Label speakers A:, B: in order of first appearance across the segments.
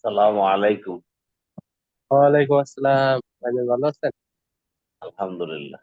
A: আসসালামু আলাইকুম।
B: ওয়ালাইকুম আসসালাম। ভাই ভালো আছেন?
A: আলহামদুলিল্লাহ।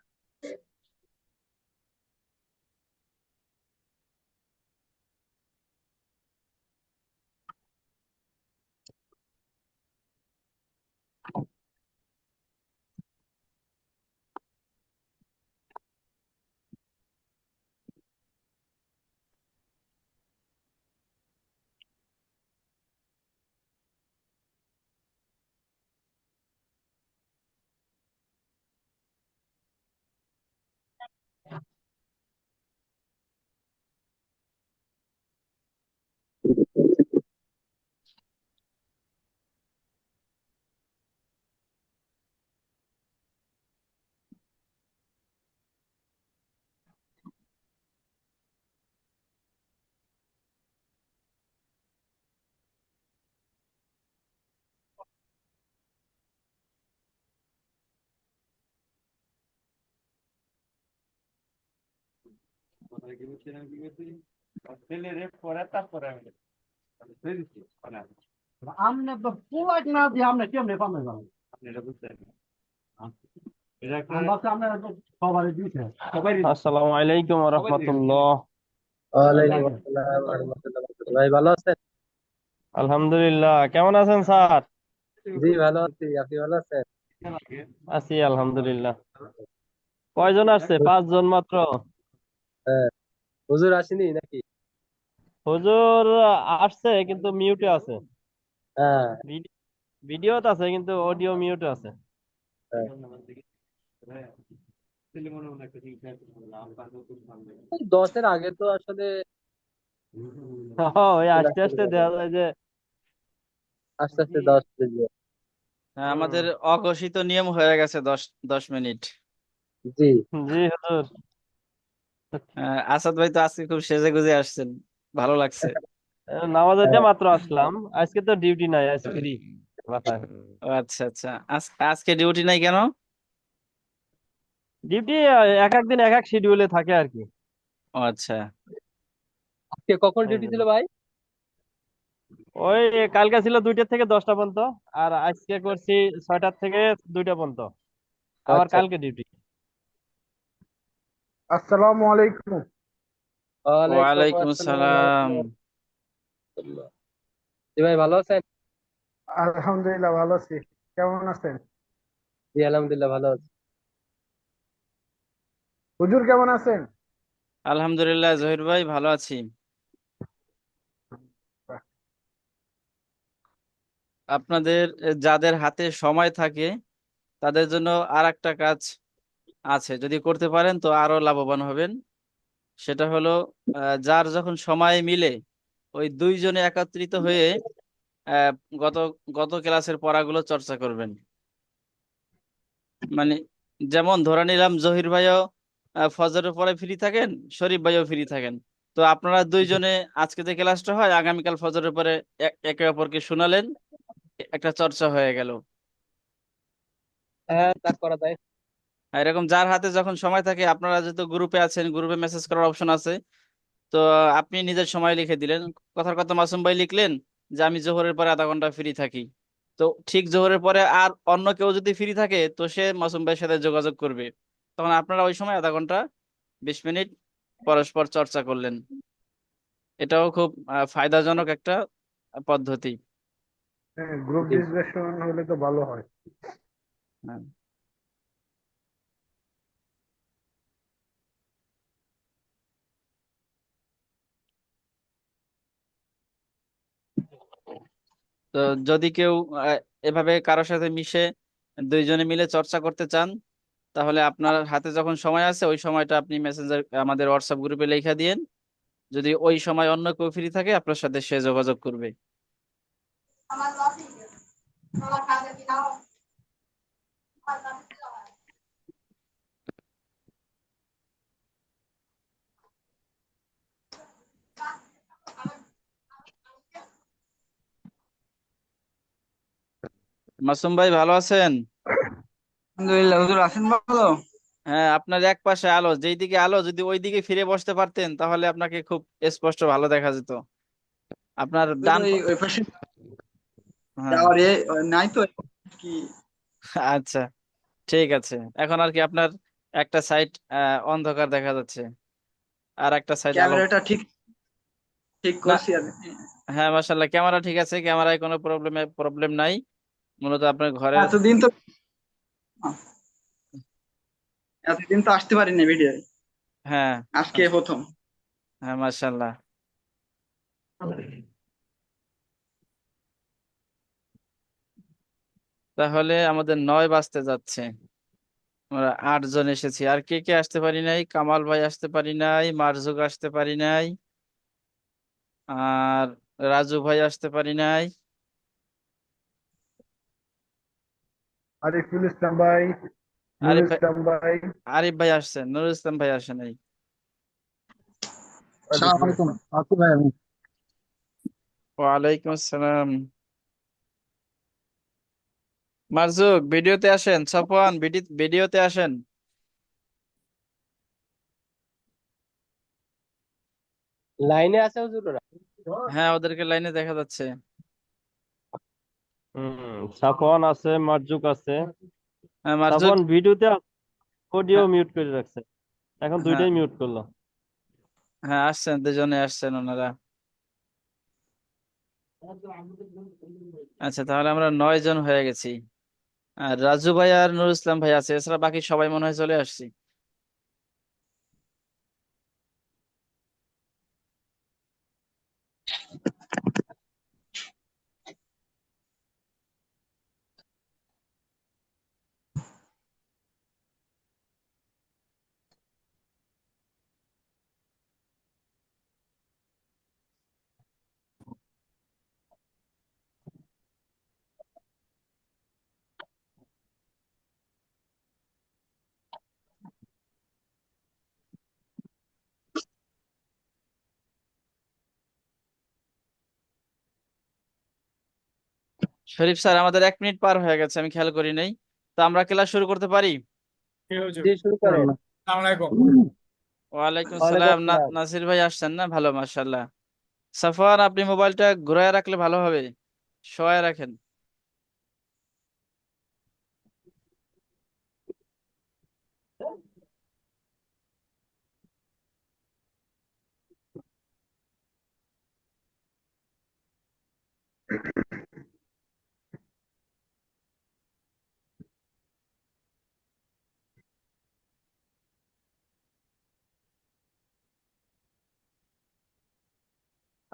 C: আমনে তো পুলাক না দিয়ে আমনে কেমনে পামে যাবেন? আমরা তো আমরা তো সবারই দিছে সবাই
D: আসসালামু আলাইকুম রহমতুল্লাহ।
B: ওয়ালাইকুম আসসালাম ওয়া রাহমাতুল্লাহি ওয়া বারাকাতুহু। ভাই ভালো আছেন?
D: আলহামদুলিল্লাহ, কেমন আছেন স্যার?
B: জি ভালো আছি। আপনি ভালো আছেন?
D: আছি আলহামদুলিল্লাহ। কয়জন আসছে? 5 জন মাত্র?
B: হ্যাঁ। হুজুর আসেনি নাকি?
D: হুজুর আসছে কিন্তু মিউটে আছে।
B: হ্যাঁ।
D: ভিডিওতে আছে কিন্তু অডিও মিউটে আছে।
B: হ্যাঁ। এই 10-এর আগে তো আসলে
D: ওই
B: চলে
D: আস্তে
B: আসতে
D: আস্তে
B: পারে।
D: দেখা যায় যে।
B: আস্তে আস্তে 10 বেজে।
E: হ্যাঁ, আমাদের অঘোষিত নিয়ম হয়ে গেছে 10 10 মিনিট।
B: জি।
D: জি হুজুর।
E: আসাদ ভাই তো আজকে খুব সেজে গুজে আসছেন, ভালো লাগছে।
D: নামাজে
B: হ্যাঁ।
D: দিয়ে মাত্র আসলাম। আজকে তো ডিউটি নাই, আজ ফ্রি বাসায়।
E: ও আচ্ছা আচ্ছা, আজকে ডিউটি নাই কেন?
D: ডিউটি এক এক দিন এক এক শিডিউলে থাকে আর কি।
E: ও আচ্ছা।
B: আজকে কখন
D: এই
B: ডিউটি
D: জন্য।
B: ছিল ভাই?
D: ওই কালকে ছিল 2টা থেকে 10টা পর্যন্ত। আর আজকে করছি 6টা থেকে 2টা পর্যন্ত। আবার
B: আচ্ছা।
D: কালকে ডিউটি।
C: আসসালামু আলাইকুম।
B: ওয়ালাইকুম
E: ওয়ালাইকুম
B: আসসালাম ওয়া
E: আসসালাম।
B: রাহমাতুল্লাহি ওয়া বারাকাতুহু। জি ভাই ভালো আছেন?
C: আলহামদুলিল্লাহ ভালো আছি। কেমন আছেন?
B: জি আলহামদুলিল্লাহ ভালো আছি।
C: হুজুর কেমন আছেন?
E: আলহামদুলিল্লাহ জহির ভাই ভালো আছি। আপনাদের যাদের হাতে সময় থাকে তাদের জন্য আর একটা কাজ আছে, যদি করতে পারেন তো আরো লাভবান হবেন। সেটা হলো যার যখন সময় মিলে ওই দুইজনে একত্রিত হয়ে আহ, গত গত ক্লাসের পড়াগুলো চর্চা করবেন। মানে যেমন ধরে নিলাম জহির ভাইও ফজরের পরে ফ্রি থাকেন, শরীফ ভাইও ফ্রি থাকেন। তো আপনারা দুইজনে আজকে যে ক্লাসটা হয় আগামীকাল ফজরের পরে একে অপরকে শোনালেন, একটা চর্চা হয়ে গেল।
B: হ্যাঁ তা করা যায়।
E: আর এরকম যার হাতে যখন সময় থাকে, আপনারা যেহেতু গ্রুপে আছেন, গ্রুপে মেসেজ করার অপশন আছে। তো আপনি নিজের সময় লিখে দিলেন, কথার কথা মাসুম ভাই লিখলেন যে আমি জোহরের পরে আধা ঘন্টা ফ্রি থাকি। তো ঠিক জোহরের পরে আর অন্য কেউ যদি ফ্রি থাকে তো সে মাসুম ভাইয়ের সাথে যোগাযোগ করবে। তখন আপনারা ওই সময় আধা ঘন্টা 20 মিনিট পরস্পর চর্চা করলেন। এটাও খুব ফায়দাজনক একটা পদ্ধতি।
C: হ্যাঁ, গ্রুপ
B: জি।
C: ডিসকাশন হলে তো ভালো হয়।
E: হ্যাঁ। তো যদি কেউ আহ, এভাবে কারোর সাথে মিশে দুইজনে মিলে চর্চা করতে চান, তাহলে আপনার হাতে যখন সময় আছে ওই সময়টা আপনি মেসেঞ্জার আমাদের হোয়াটসঅ্যাপ গ্রুপে লিখে দিয়েন। যদি ওই সময় অন্য কেউ ফ্রি থাকে আপনার সাথে সে যোগাযোগ করবে। মাসুম ভাই ভালো আছেন?
F: আলহামদুলিল্লাহ হুজুর আছেন ভালো।
E: হ্যাঁ, আপনার এক পাশে আলো, যেই দিকে আলো যদি ওই দিকে ফিরে বসতে পারতেন তাহলে আপনাকে খুব স্পষ্ট ভালো দেখা যেত। আপনার
F: হুজুর
E: ডান
F: ওই পাশে
E: হ্যাঁ
F: আর নাই তো কি।
E: আচ্ছা, ঠিক আছে। এখন আর কি আপনার একটা সাইড অন্ধকার দেখা যাচ্ছে, আর একটা সাইড আলো।
F: ক্যামেরাটা ঠিক ঠিক
E: না,
F: করছি আমি।
E: হ্যাঁ মাশাআল্লাহ, ক্যামেরা ঠিক আছে, ক্যামেরায় কোনো প্রবলেম নাই। মূলত আপনার ঘরের।
F: এতদিন তো এতদিন তো আসতে পারিনি ভিডিও,
E: হ্যাঁ
F: আজকে প্রথম।
E: হ্যাঁ মাশাআল্লাহ। তাহলে আমাদের 9 বাজতে যাচ্ছে, আমরা 8 জন এসেছি। আর কে কে আসতে পারি নাই? কামাল ভাই আসতে পারি নাই, মারজুক আসতে পারি নাই, আর রাজু ভাই আসতে পারি নাই।
C: আরিফুল ইসলাম ভাই, নুরুল
E: আরিফ ভাই,
C: ইসলাম ভাই।
E: আরিফ ভাই আসছেন, নুরুল ইসলাম ভাই আসে নাই।
C: ওয়ালাইকুম আসসালাম। আসি ভাই আমি।
E: ওয়ালাইকুম আসসালাম। মারজুক ভিডিওতে আসেন, সফওয়ান ভিডিওতে আসেন।
B: লাইনে আছে হুজুর ওরা?
E: হ্যাঁ, ওদেরকে লাইনে দেখা যাচ্ছে।
D: সাফওয়ান আছে, মারজুক আছে।
E: হ্যাঁ মারজুক।
D: সাফওয়ান ভিডিওতে অডিও
E: হ্যাঁ
D: মিউট করে রাখছে, এখন
E: হ্যাঁ
D: দুইটাই মিউট করলো।
E: হ্যাঁ, আসছেন, দুজনে আসছেন ওনারা। আচ্ছা, তাহলে আমরা 9 জন হয়ে গেছি। আর রাজু ভাই আর নুরুল ইসলাম ভাই আছে, এছাড়া বাকি সবাই মনে হয় চলে আসছি। শরীফ স্যার, আমাদের 1 মিনিট পার হয়ে গেছে, আমি খেয়াল করি নাই। তো আমরা ক্লাস শুরু করতে পারি?
B: জি, শুরু করেন।
E: ওয়ালাইকুম
B: ওয়ালাইকুম
E: সালাম।
B: আসসালাম।
E: নাসির ভাই আসছেন না? ভালো, মাশাআল্লাহ। সাফওয়ান, আপনি মোবাইলটা ঘুরায় রাখলে ভালো হবে, শোয়ায় রাখেন।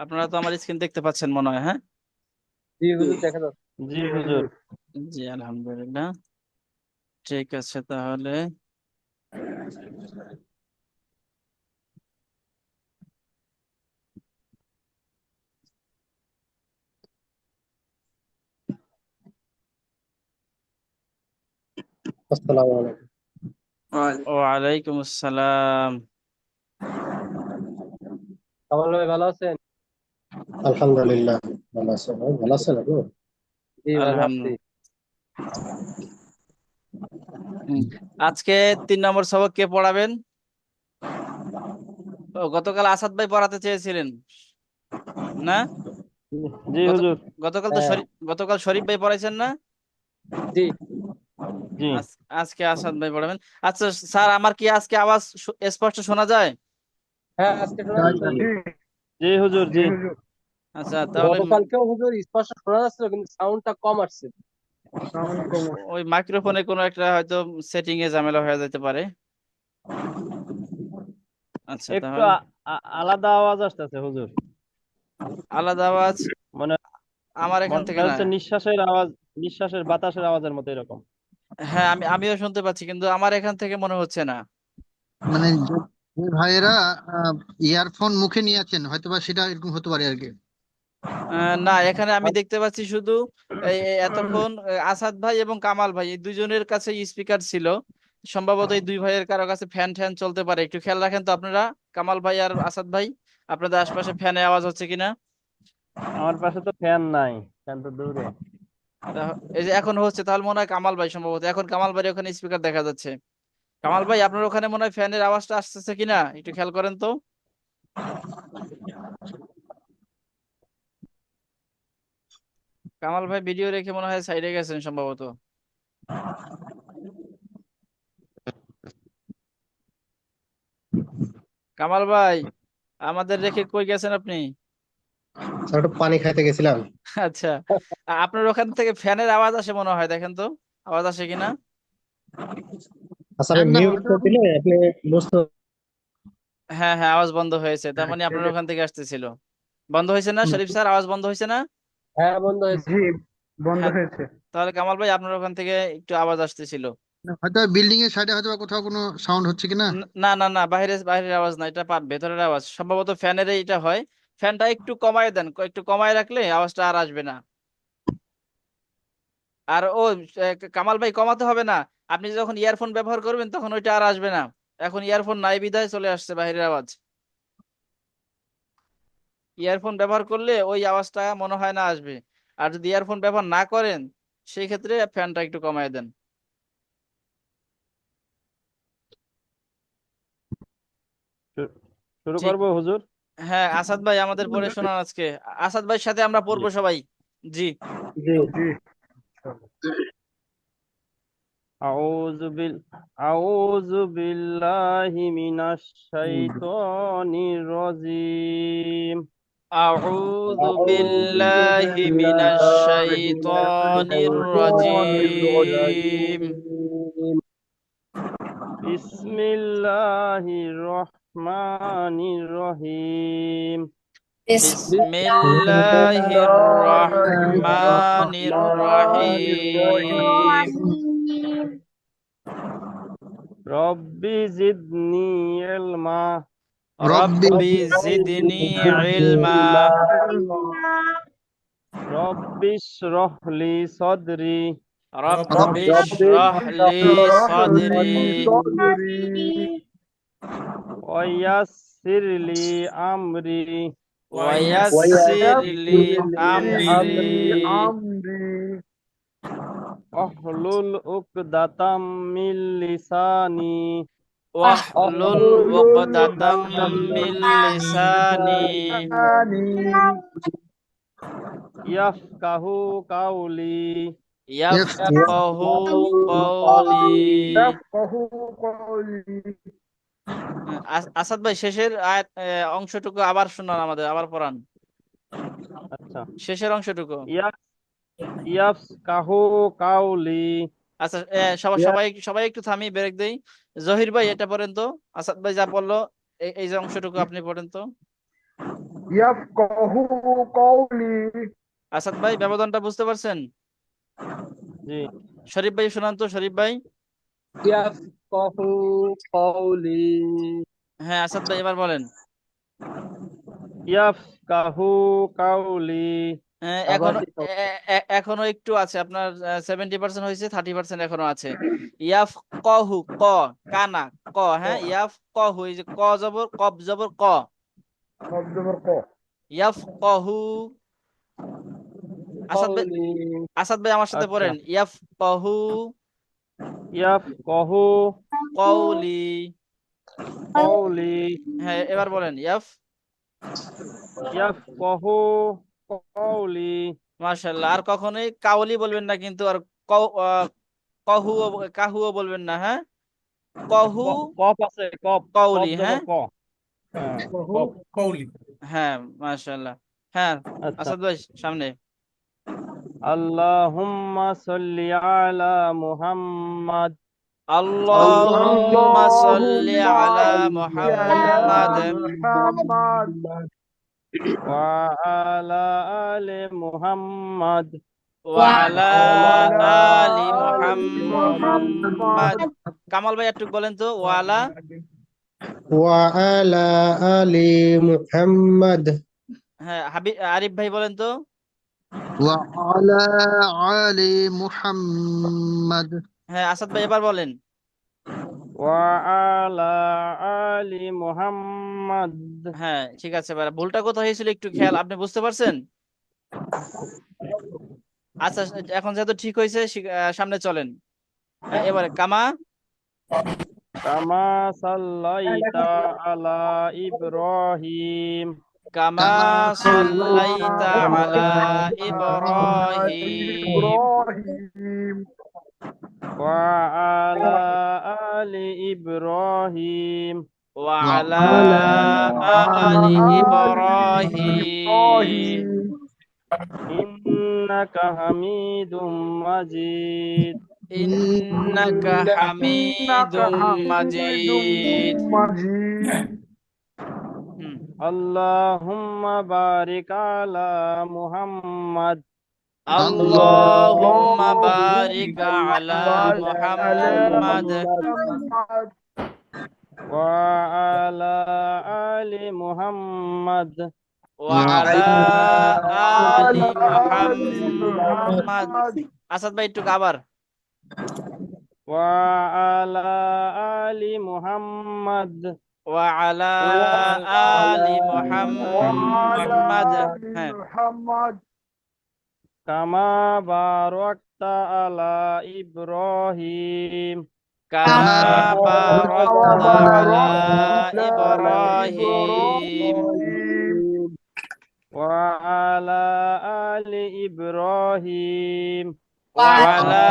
E: আপনারা তো আমার স্ক্রিন দেখতে পাচ্ছেন মনে হয়, হ্যাঁ?
B: জি হুজুর, দেখা যাচ্ছে।
D: জি হুজুর।
E: জি আলহামদুলিল্লাহ। ঠিক আছে তাহলে।
C: আসসালামু আলাইকুম।
E: ওয়ালাইকুম আসসালাম।
B: কামাল ভাই ভালো আছেন?
C: আলহামদুলিল্লাহ, ভালো আছেন ভাই? ভালো আছেন আপনি?
B: জি, ভালো আছি।
E: আলহামদুলিল্লাহ। আজকে 3 নম্বর সবক কে পড়াবেন? ও, গতকাল আসাদ ভাই পড়াতে চেয়েছিলেন না?
D: জি
E: গত
D: হুজুর।
E: গতকাল তো
B: হ্যাঁ।
E: গতকাল শরীফ ভাই পড়াইছেন না?
B: জি।
D: জি
E: আজকে আসাদ ভাই পড়াবেন। আচ্ছা স্যার, আমার কি আজকে আওয়াজ স্পষ্ট শোনা যায়?
B: হ্যাঁ, আজকে শোনা যাচ্ছে
C: জি
B: হুজুর।
D: জি হুজুর।
C: জি
D: জি
C: হুজুর।
E: আচ্ছা তাহলে
B: গতকালকেও হুজুর স্পষ্ট শোনা যাচ্ছিল, কিন্তু সাউন্ডটা কম আসছে।
C: সাউন্ড কম আছে।
E: ওই মাইক্রোফোনে কোনো একটা হয়তো সেটিং এ ঝামেলা হয়ে যেতে পারে। আচ্ছা
D: একটু
E: তাহলে
D: আলাদা আওয়াজ আসতেছে হুজুর।
E: আলাদা আওয়াজ
D: মনে
E: আমার এখান থেকে
D: মনে
E: না।
D: হচ্ছে নিঃশ্বাসের আওয়াজ, নিঃশ্বাসের বাতাসের আওয়াজের মতো এরকম।
E: হ্যাঁ, আমিও শুনতে পাচ্ছি, কিন্তু আমার এখান থেকে মনে হচ্ছে না।
G: মানে যে ভাইয়েরা ইয়ারফোন মুখে নিয়ে আছেন হয়তোবা সেটা এরকম হতে পারে আর কি।
E: না, এখানে আমি দেখতে পাচ্ছি শুধু এই এতক্ষণ আসাদ ভাই এবং কামাল ভাই এই দুইজনের কাছে স্পিকার ছিল। সম্ভবত এই দুই ভাইয়ের কারো কাছে ফ্যান ট্যান চলতে পারে, একটু খেয়াল রাখেন তো আপনারা। কামাল ভাই আর আসাদ ভাই, আপনাদের আশপাশে ফ্যানে আওয়াজ হচ্ছে কিনা।
D: আমার পাশে তো ফ্যান নাই, ফ্যান তো দূরে।
E: এই যে এখন হচ্ছে, তাহলে মনে হয় কামাল ভাই সম্ভবত, এখন কামাল ভাই ওখানে স্পিকার দেখা যাচ্ছে। কামাল ভাই, আপনার ওখানে মনে হয় ফ্যানের আওয়াজটা আসতেছে কিনা, একটু খেয়াল করেন তো। কামাল ভাই ভিডিও রেখে মনে হয় সাইডে গেছেন সম্ভবত। কামাল ভাই আমাদের রেখে কই গেছেন আপনি?
B: স্যার একটু পানি খাইতে গেছিলাম।
E: আচ্ছা, আপনার ওখান থেকে ফ্যানের আওয়াজ আসে মনে হয়, দেখেন তো আওয়াজ আসে কিনা।
B: আচ্ছা, আমি
G: ফ্যান না
B: মিউট
G: হলে
B: করে দিলে আপনি বুঝতে
E: হ্যাঁ হ্যাঁ, আওয়াজ বন্ধ হয়েছে, তার মানে আপনার ওখান থেকে আসতেছিল। বন্ধ হয়েছে না শরীফ স্যার, আওয়াজ বন্ধ হয়েছে না?
B: হ্যাঁ, বন্ধ হয়েছে।
C: জি, বন্ধ
E: হ্যাঁ,
C: হয়েছে।
E: তাহলে কামাল ভাই আপনার ওখান থেকে একটু আওয়াজ আসতেছিল।
G: হয়তো বিল্ডিং এর সাইডে হয়তো বা কোথাও কোনো সাউন্ড হচ্ছে কিনা।
E: না না না, বাইরের বাইরের আওয়াজ না, এটা ভেতরের আওয়াজ সম্ভবত, ফ্যানের এটা হয়। ফ্যানটা একটু কমায় দেন, একটু কমায় রাখলে আওয়াজটা আর আসবে না। আর ও কামাল ভাই কমাতে হবে না, আপনি যখন ইয়ারফোন ব্যবহার করবেন তখন ওইটা আর আসবে না। এখন ইয়ারফোন নাই বিধায় চলে আসছে বাইরের আওয়াজ। ইয়ারফোন ব্যবহার করলে ওই আওয়াজটা মনে হয় না আসবে। আর যদি ইয়ারফোন ব্যবহার না করেন সেই ক্ষেত্রে ফ্যানটা একটু কমায় দেন।
D: শু- শুরু
E: ঠিক।
D: করবো হুজুর?
E: হ্যাঁ, আসাদ ভাই আমাদের পড়ে শোনান আজকে। আসাদ ভাইয়ের সাথে আমরা
D: জি
E: পড়বো সবাই। জি।
B: জি।
C: জি।
D: আউযু বিল আউযু বিল্লাহি মিনাশ শাইতানির রাজিম।
E: أعوذ
C: أعوذ
E: بالله من
C: بالله من
E: الشيطان
C: الشيطان
E: الرجيم.
C: الرجيم.
D: বিসমিল্লাহির রহমানির রহিম।
E: بسم
C: بسم
E: الله
C: الله
E: الرحمن
C: الرحمن
E: الرحيم.
C: الرحيم.
D: রব্বি জিদনি ইলমা।
G: রব্বি
E: رب زدني علما.
D: রব্বি ইশরাহ লি সদরি।
E: رب
G: রব্বি
E: اشرح لي صدري
C: صدري
D: ওয়াইয়াসসির লি আমরি।
E: ويسر لي
C: أمري
E: أمري
C: أمري
D: আহলুল উকদাতাম মিন লিসানি।
E: واحلل عقدة من لساني
D: ইয়াফকাহু কাউলি।
E: يفقه قولي.
C: يفقه قولي.
E: আসাদ ভাই শেষের অংশটুকু আবার শুনান, আমাদের আবার পড়ান
D: আচ্ছা,
E: শেষের অংশটুকু।
D: ইয়াফকাহু কাউলি।
E: আচ্ছা, সবাই সবাই সবাই একটু থামি, ব্রেক দেই। জহির ভাই এটা পড়েন তো, আসাদ ভাই যা বললো এই যে অংশটুকু আপনি পড়েন তো।
C: يفقه قولي.
E: আসাদ ভাই ব্যবধানটা বুঝতে পারছেন?
D: জি।
E: শরীফ ভাই শোনান তো, শরীফ ভাই।
B: ইয়াফকাহু কওলি।
E: হ্যাঁ আসাদ ভাই এবার বলেন।
D: ইয়াফকাহু কাউলি।
B: আবার
E: এখনো
B: কি কও?
E: এখনো একটু আছে আপনার, 70% হয়েছে, 30% এখনো আছে। ইয়াফ কহু, ক, কানা, ক, হ্যাঁ ইয়াফ কহু, এই যে ক জবর, কব জবর, ক।
C: শব্দ ক।
E: ইয়াফ কহু। আসাদ ভাই,
B: কওলি।
E: আসাদ ভাই আমার সাথে
D: আচ্ছা,
E: পড়েন। ইয়াফ কহু
D: ইয়াফকাহু
E: কওলি।
D: কাউলি।
E: হ্যাঁ এবার বলেন ইয়াফ।
D: ইয়াফকাহু কাউলি।
E: মাশাআল্লাহ। আর কখনোই কাউলি বলবেন না কিন্তু, আর কহুও কাহুও বলবেন না, হ্যাঁ কহু
D: কফ আছে, কফ। কফ
E: কওলি,
D: জবর
E: হ্যাঁ
D: ক। হ্যাঁ,
C: يفقه
D: কফ।
C: قولي.
E: হ্যাঁ মাশাআল্লাহ। হ্যাঁ
D: আচ্ছা।
E: আসাদ ভাই সামনে।
D: আল্লাহুম্মা সাল্লি আলা মুহাম্মাদ।
E: আল্লাহুম্মা সাল্লি
C: اللهم
E: আলা
C: صل على
E: মুহাম্মাদ
C: محمد
D: ওয়া আলা আলি মুহাম্মাদ।
E: ওয়া আলা
C: وعلى
E: আলি
C: آل
E: মুহাম্মাদ।
C: محمد
E: কামাল ভাই একটু বলেন তো, ওয়া আলা।
B: ওয়া আলা আলি মুহাম্মাদ।
E: হ্যাঁ আরিফ ভাই বলেন তো।
G: ওয়া আলা আলি মুহাম্মাদ।
E: হ্যাঁ আসাদ ভাই এবার বলেন।
D: ওয়া আলা আলি মুহাম্মাদ।
E: হ্যাঁ ঠিক আছে, এবার ভুলটা কোথায় হয়েছিল একটু খেয়াল, আপনি বুঝতে পারছেন? আচ্ছা, এখন যেহেতু ঠিক হয়েছে সামনে চলেন। এবারে কামা
D: কামা সাল্লাইতা আলা ইব্রাহিম।
E: কামা সাল্লাইতা আলা ইব্রাহিম
C: إبراهيم
D: وعلى آل إبراهيم
E: ওয়া আলা আলি ইব্রাহিম
D: إنك حميد مجيد
E: ইন্নাকা
C: إنك
E: হামিদুম
C: حميد
E: মাজিদ।
C: مجيد
E: হুম,
D: اللهم بارك على محمد
E: আল্লাহুম্মা
C: اللهم
E: বারিক আলা
C: بارك على
E: মুহাম্মাদ
C: محمد
D: وعلى آل محمد
E: ওয়া আলা আলি
C: وعلى آل
E: মুহাম্মাদ।
C: محمد
E: আসাদ ভাই একটু আবার
D: وعلى آل محمد
E: ওয়া আলা আলি মুহাম্মাদ।
C: وعلى آل
E: হ্যাঁ,
C: محمد
D: كما باركت على إبراهيم
E: কামা বারাকতা আলা
C: وباركت على
E: ইব্রাহিম
C: إبراهيم
D: وعلى آل إبراهيم
E: ওয়া আলা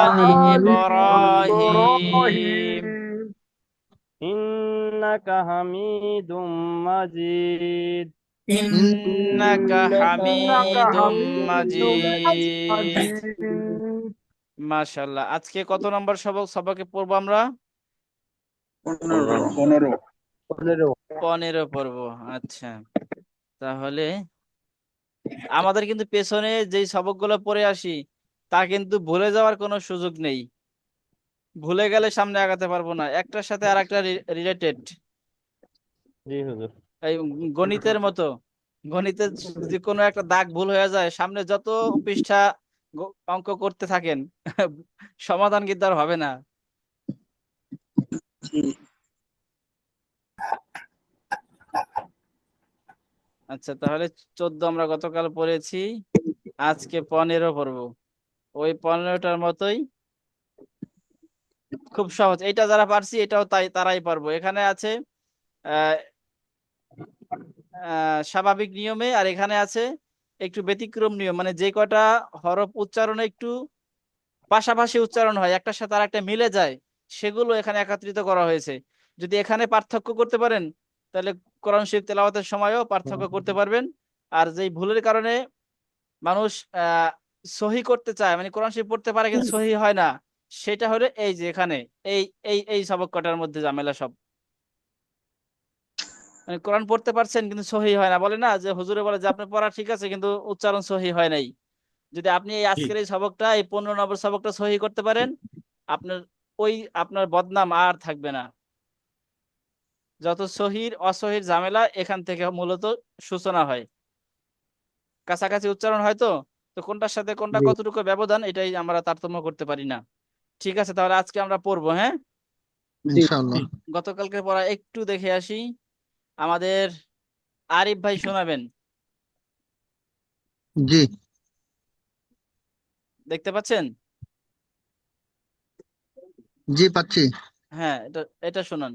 E: আলি
C: وعلى آل
E: ইব্রাহিম
C: إبراهيم
D: إنك حميد مجيد
E: ইন্নাকা
C: إنك
E: হামিদুম
C: حميد
E: মাজিদ।
C: مجيد
E: মাশাআল্লাহ। আজকে কত নম্বর সবকে পড়বো আমরা?
F: 15
E: 15 পড়বো। আচ্ছা, তাহলে আমাদের কিন্তু পেছনে যেই সবকগুলো পড়ে আসি তা কিন্তু ভুলে যাওয়ার কোনো সুযোগ নেই। ভুলে গেলে সামনে আগাতে পারবো না। একটার সাথে আর একটা রিলেটেড।
D: জি হুজুর।
E: এই গণিতের মতো, গণিতের যে কোনো একটা দাগ ভুল হয়ে যায়, সামনে যত পৃষ্ঠা অঙ্ক করতে থাকেন সমাধান কিন্তু আর হবে না। আচ্ছা, তাহলে 14 আমরা গতকাল পড়েছি, আজকে 15 পড়বো। ওই 15টার মতোই খুব সহজ। এটা যারা পারছি এটাও তারাই পারবো। এখানে আছে আহ স্বাভাবিক নিয়মে, আর এখানে আছে একটু ব্যতিক্রম নিয়ম, মানে যে কটা হরফ উচ্চারণে একটু পাশাপাশি উচ্চারণ হয়, একটার সাথে আর একটা মিলে যায়, সেগুলো এখানে একত্রিত করা হয়েছে। যদি এখানে পার্থক্য করতে পারেন তাহলে কোরআন শরীফ তেলাওয়াতের সময়ও পার্থক্য করতে পারবেন। আর যেই ভুলের কারণে মানুষ সহি করতে চায়, মানে কোরআন শরীফ পড়তে পারে কিন্তু সহি হয় না, সেটা হলে এই যে এখানে এই এই এই সবক কটার মধ্যে ঝামেলা সব। মানে কোরআন পড়তে পারছেন কিন্তু সহি হয় না, বলে না যে হুজুরে বলে যে আপনার পড়া ঠিক আছে কিন্তু উচ্চারণ সহি হয় নাই। যদি আপনি এই আজকের এই সবকটা, এই 15 নম্বর সবকটা সহি করতে পারেন, আপনার আপনার বদনাম আর থাকবে না। যত সহির অসহির ঝামেলা এখান থেকে মূলত সূচনা হয়। কাছাকাছি উচ্চারণ হয় তো কোনটার সাথে কোনটা কতটুকু ব্যবধান এটাই আমরা তারতম্য করতে পারি না। ঠিক আছে, তাহলে আজকে আমরা পড়বো। হ্যাঁ,
G: ইনশাআল্লাহ।
E: গতকালকে পড়া একটু দেখে আসি। আমাদের আরিফ ভাই শোনাবেন,
G: জি
E: দেখতে পাচ্ছেন?
G: জি পাচ্ছি।
E: হ্যাঁ, এটা এটা শোনান।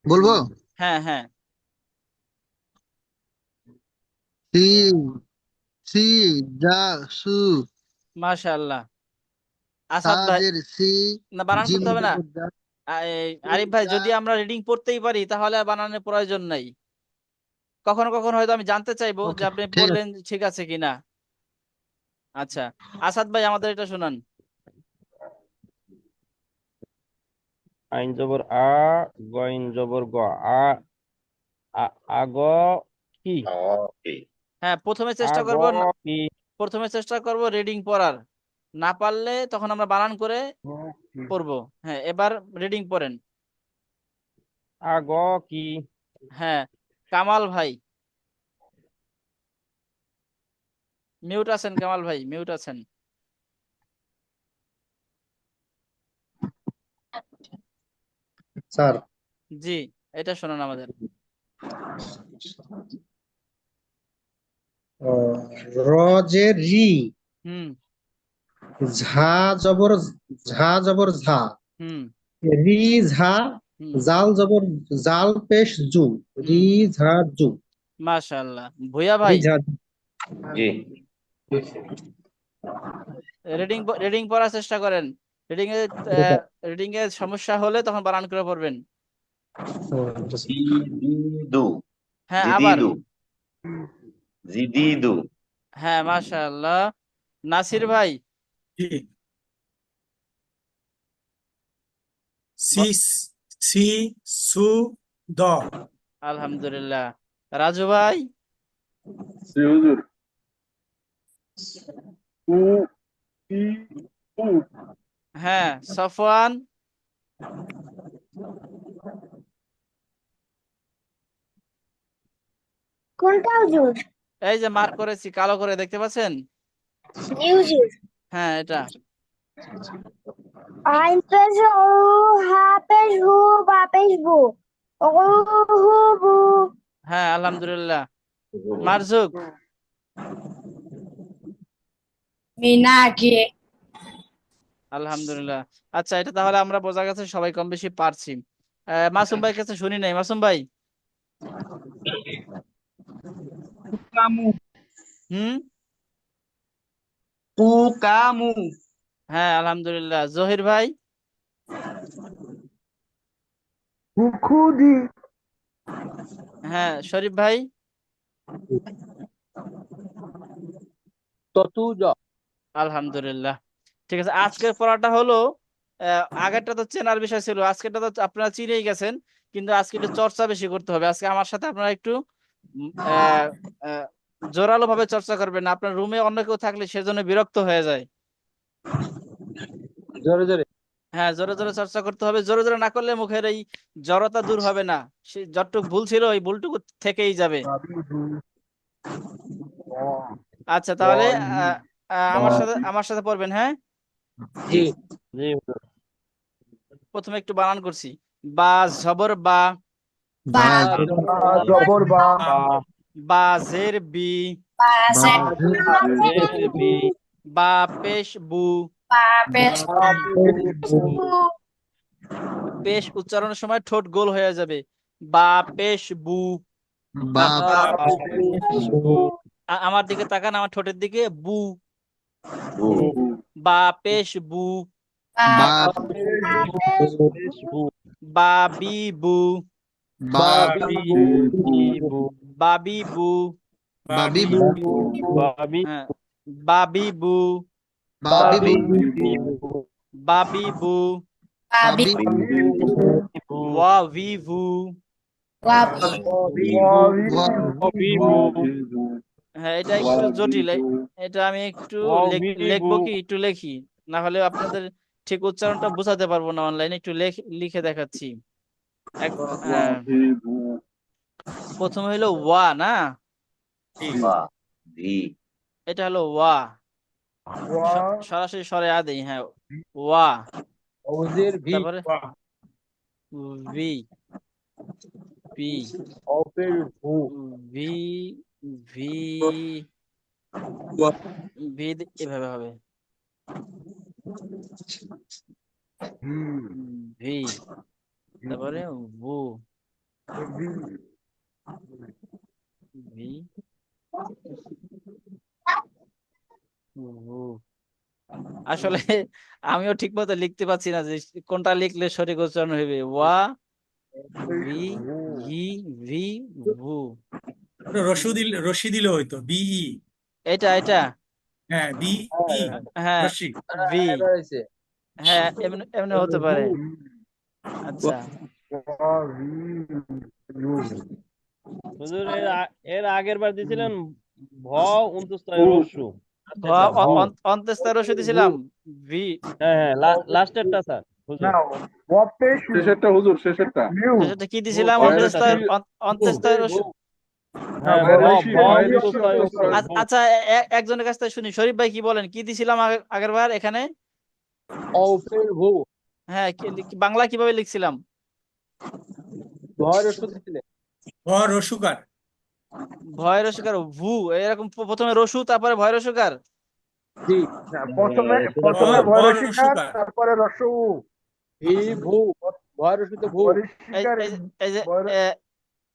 G: বলবো?
E: হ্যাঁ হ্যাঁ,
G: সি সি দা সু
E: মাশাআল্লাহ। আসাদ ভাই,
G: সাজের সি
E: না বানান
G: জিম
E: করতে হবে না।
G: জবর দা
E: আরিফ ভাই,
G: দা
E: যদি আমরা রিডিং পড়তেই পারি তাহলে আর বানানোর প্রয়োজন নাই। কখনো কখনো হয়তো আমি জানতে চাইবো যে
G: ওকে
E: আপনি
G: ঠিক আছে।
E: পড়লেন ঠিক আছে কিনা। আচ্ছা, আসাদ ভাই আমাদের এটা শোনান।
D: আইন জবর আ, গইন জবর গ, আগ কি?
A: ওকে।
E: হ্যাঁ,
D: আগ কি?
E: প্রথমে চেষ্টা করব রিডিং পড়ার, না পারলে তখন আমরা বানান করে
D: কি?
E: পড়বো। হ্যাঁ, এবার রিডিং পড়েন।
D: আগ কি?
E: হ্যাঁ, কামাল ভাই মিউট আছেন, কামাল ভাই মিউট আছেন।
B: স্যার
E: জি, এটা শোনান আমাদের।
B: র যে রি,
E: হুম
B: ঝা জবর ঝা,
E: হুম
B: রি ঝা,
E: হুম
B: জাল জবর জাল পেশ জু,
E: হুম
B: রি ঝা জু,
E: মাশাআল্লাহ। ভুয়া ভাই,
A: জি
E: রিডিং পড়ার চেষ্টা করেন। রিডিং এ রিডিং এর সমস্যা হলে তখন বানান করে পড়বেন।
A: জিদিদু
E: হ্যাঁ, আবার।
A: জিদিদু জিদিদু
E: হ্যাঁ, মাশাআল্লাহ। নাসির ভাই,
H: জি সি সি সু দ
E: আলহামদুলিল্লাহ। রাজু ভাই,
I: জি হুজুর উ ই উ
E: হ্যাঁ। সফওয়ান,
J: কোনটা হুজুর?
E: এই যে মার্ক করেছি কালো করে, দেখতে পাচ্ছেন?
J: জি হুজুর।
E: হ্যাঁ, এটা।
J: আইন পেশ ও হা পেশ হু বা পেশ বু ও হু বু।
E: হ্যাঁ, আলহামদুলিল্লাহ। মারজুক,
J: মিনাকে।
E: আলহামদুলিল্লাহ। আচ্ছা, এটা তাহলে আমরা বোঝা গেছে সবাই কম বেশি পারছি। মাসুম ভাই কাছে শুনি নাই। মাসুম ভাই,
F: কামু
E: হুম,
F: কামু
E: হ্যাঁ, আলহামদুলিল্লাহ। জহির ভাই,
C: খুদি
E: হ্যাঁ। শরীফ ভাই, আলহামদুলিল্লাহ। ঠিক আছে, আজকের পড়াটা হলো আগেরটা তো চেনার বিষয় ছিল, আজকেরটা তো আপনারা চিনেই গেছেন, কিন্তু আজকে একটু চর্চা বেশি করতে হবে। আজকে আমার সাথে আপনারা একটু জোরালো ভাবে চর্চা করবেন। আপনার রুমে অন্য কেউ থাকলে সেজন্য বিরক্ত হয়ে যায়।
B: জোরে জোরে।
E: হ্যাঁ, জোরে জোরে চর্চা করতে হবে। জোরে জোরে না করলে মুখের এই জড়তা দূর হবে না। সে যতটুকু ভুল ছিল ওই ভুলটুকু থেকেই যাবে। আচ্ছা, তাহলে আমার সাথে পড়বেন। হ্যাঁ,
B: জি
D: জি হুজুর।
E: প্রথমে একটু বানান করছি। বা জবর বা,
G: বা
C: জবর বা
E: বা জের বি,
D: বি,
E: বা পেশ বু। পেশ উচ্চারণের সময় ঠোঁট গোল হয়ে যাবে। বা পেশ বু।
G: বা
E: আমার দিকে তাকান, আমার ঠোঁটের দিকে। বু,
A: বু
E: বা পেশ বু।
G: বা
E: বা বি বু,
G: বা
E: বাবি বু,
G: বাবি
D: বাবি,
E: হ্যাঁ, বাবি বু,
G: বাবি
E: বাবি বু,
G: বাবি
E: ওয়া ভি ভু। হ্যাঁ, এটা একটু জটিল। এটা আমি একটু লিখবো কি, একটু লেখি, না হলে আপনাদের ঠিক উচ্চারণটা বোঝাতে পারবো না অনলাইনে। একটু লিখে দেখাচ্ছি। হ্যাঁ, প্রথমে হলো ওয়া, না?
A: বা ভি
E: এটা হলো ওয়া। সরাসরি সরে আদেই। হ্যাঁ, ওয়া।
B: ওজের ভি
E: তারপরে ভি, পি,
B: অপের ভু
E: ভি, ভি, ভি এভাবে হবে। ভি, তারপরে ভু, ভি, ভু। আসলে আমিও ঠিক মতো লিখতে পারছি না যে কোনটা লিখলে সঠিক উচ্চারণ হবে। ওয়া, ভি, হি, ভি, ভু।
H: রশি দিলে হইতো বিই।
E: এটা
H: হ্যাঁ বিই
E: হ্যাঁ,
H: রশি।
E: ভি,
B: এবার হয়েছে।
E: হ্যাঁ, এমনি এমনি হতে পারে। আচ্ছা,
D: হুজুর এর আগের বার দিছিলেন ভ 29 রস্যু।
E: অন্ত্যেষ্টা রশি দিছিলাম। ভি,
D: হ্যাঁ হ্যাঁ, লাস্টেরটা স্যার হুজুর।
I: শেষেরটা হুজুর শেষেরটা
E: সেটা কি দিছিলাম? অন্ত্যেষ্টা রশি।
D: হ্যাঁ,
I: ভয়ের
D: ভ
I: রশি,
D: ভ
I: ভয়ের রশি,
D: 29 ভু।
E: আচ্ছা, একজনের কাছ থেকে শুনি। শরীফ ভাই কি বলেন, কি দিছিলাম আগের বার এখানে?
B: অপের ভু
E: হ্যাঁ, বাংলা কিভাবে লিখছিলাম?
B: ভয়ের ওষুধ দিলে
H: রসুকার।
E: ভয় রসুকার ভু, এরকম প্রথমে রসু তারপরে ভয় রসুকার।
B: জি
C: প্রথমে ভয় রসিকার, তারপরে রসু
B: ভি ভু ভয়ের ওষুধে ভু
E: এই এই- এই যে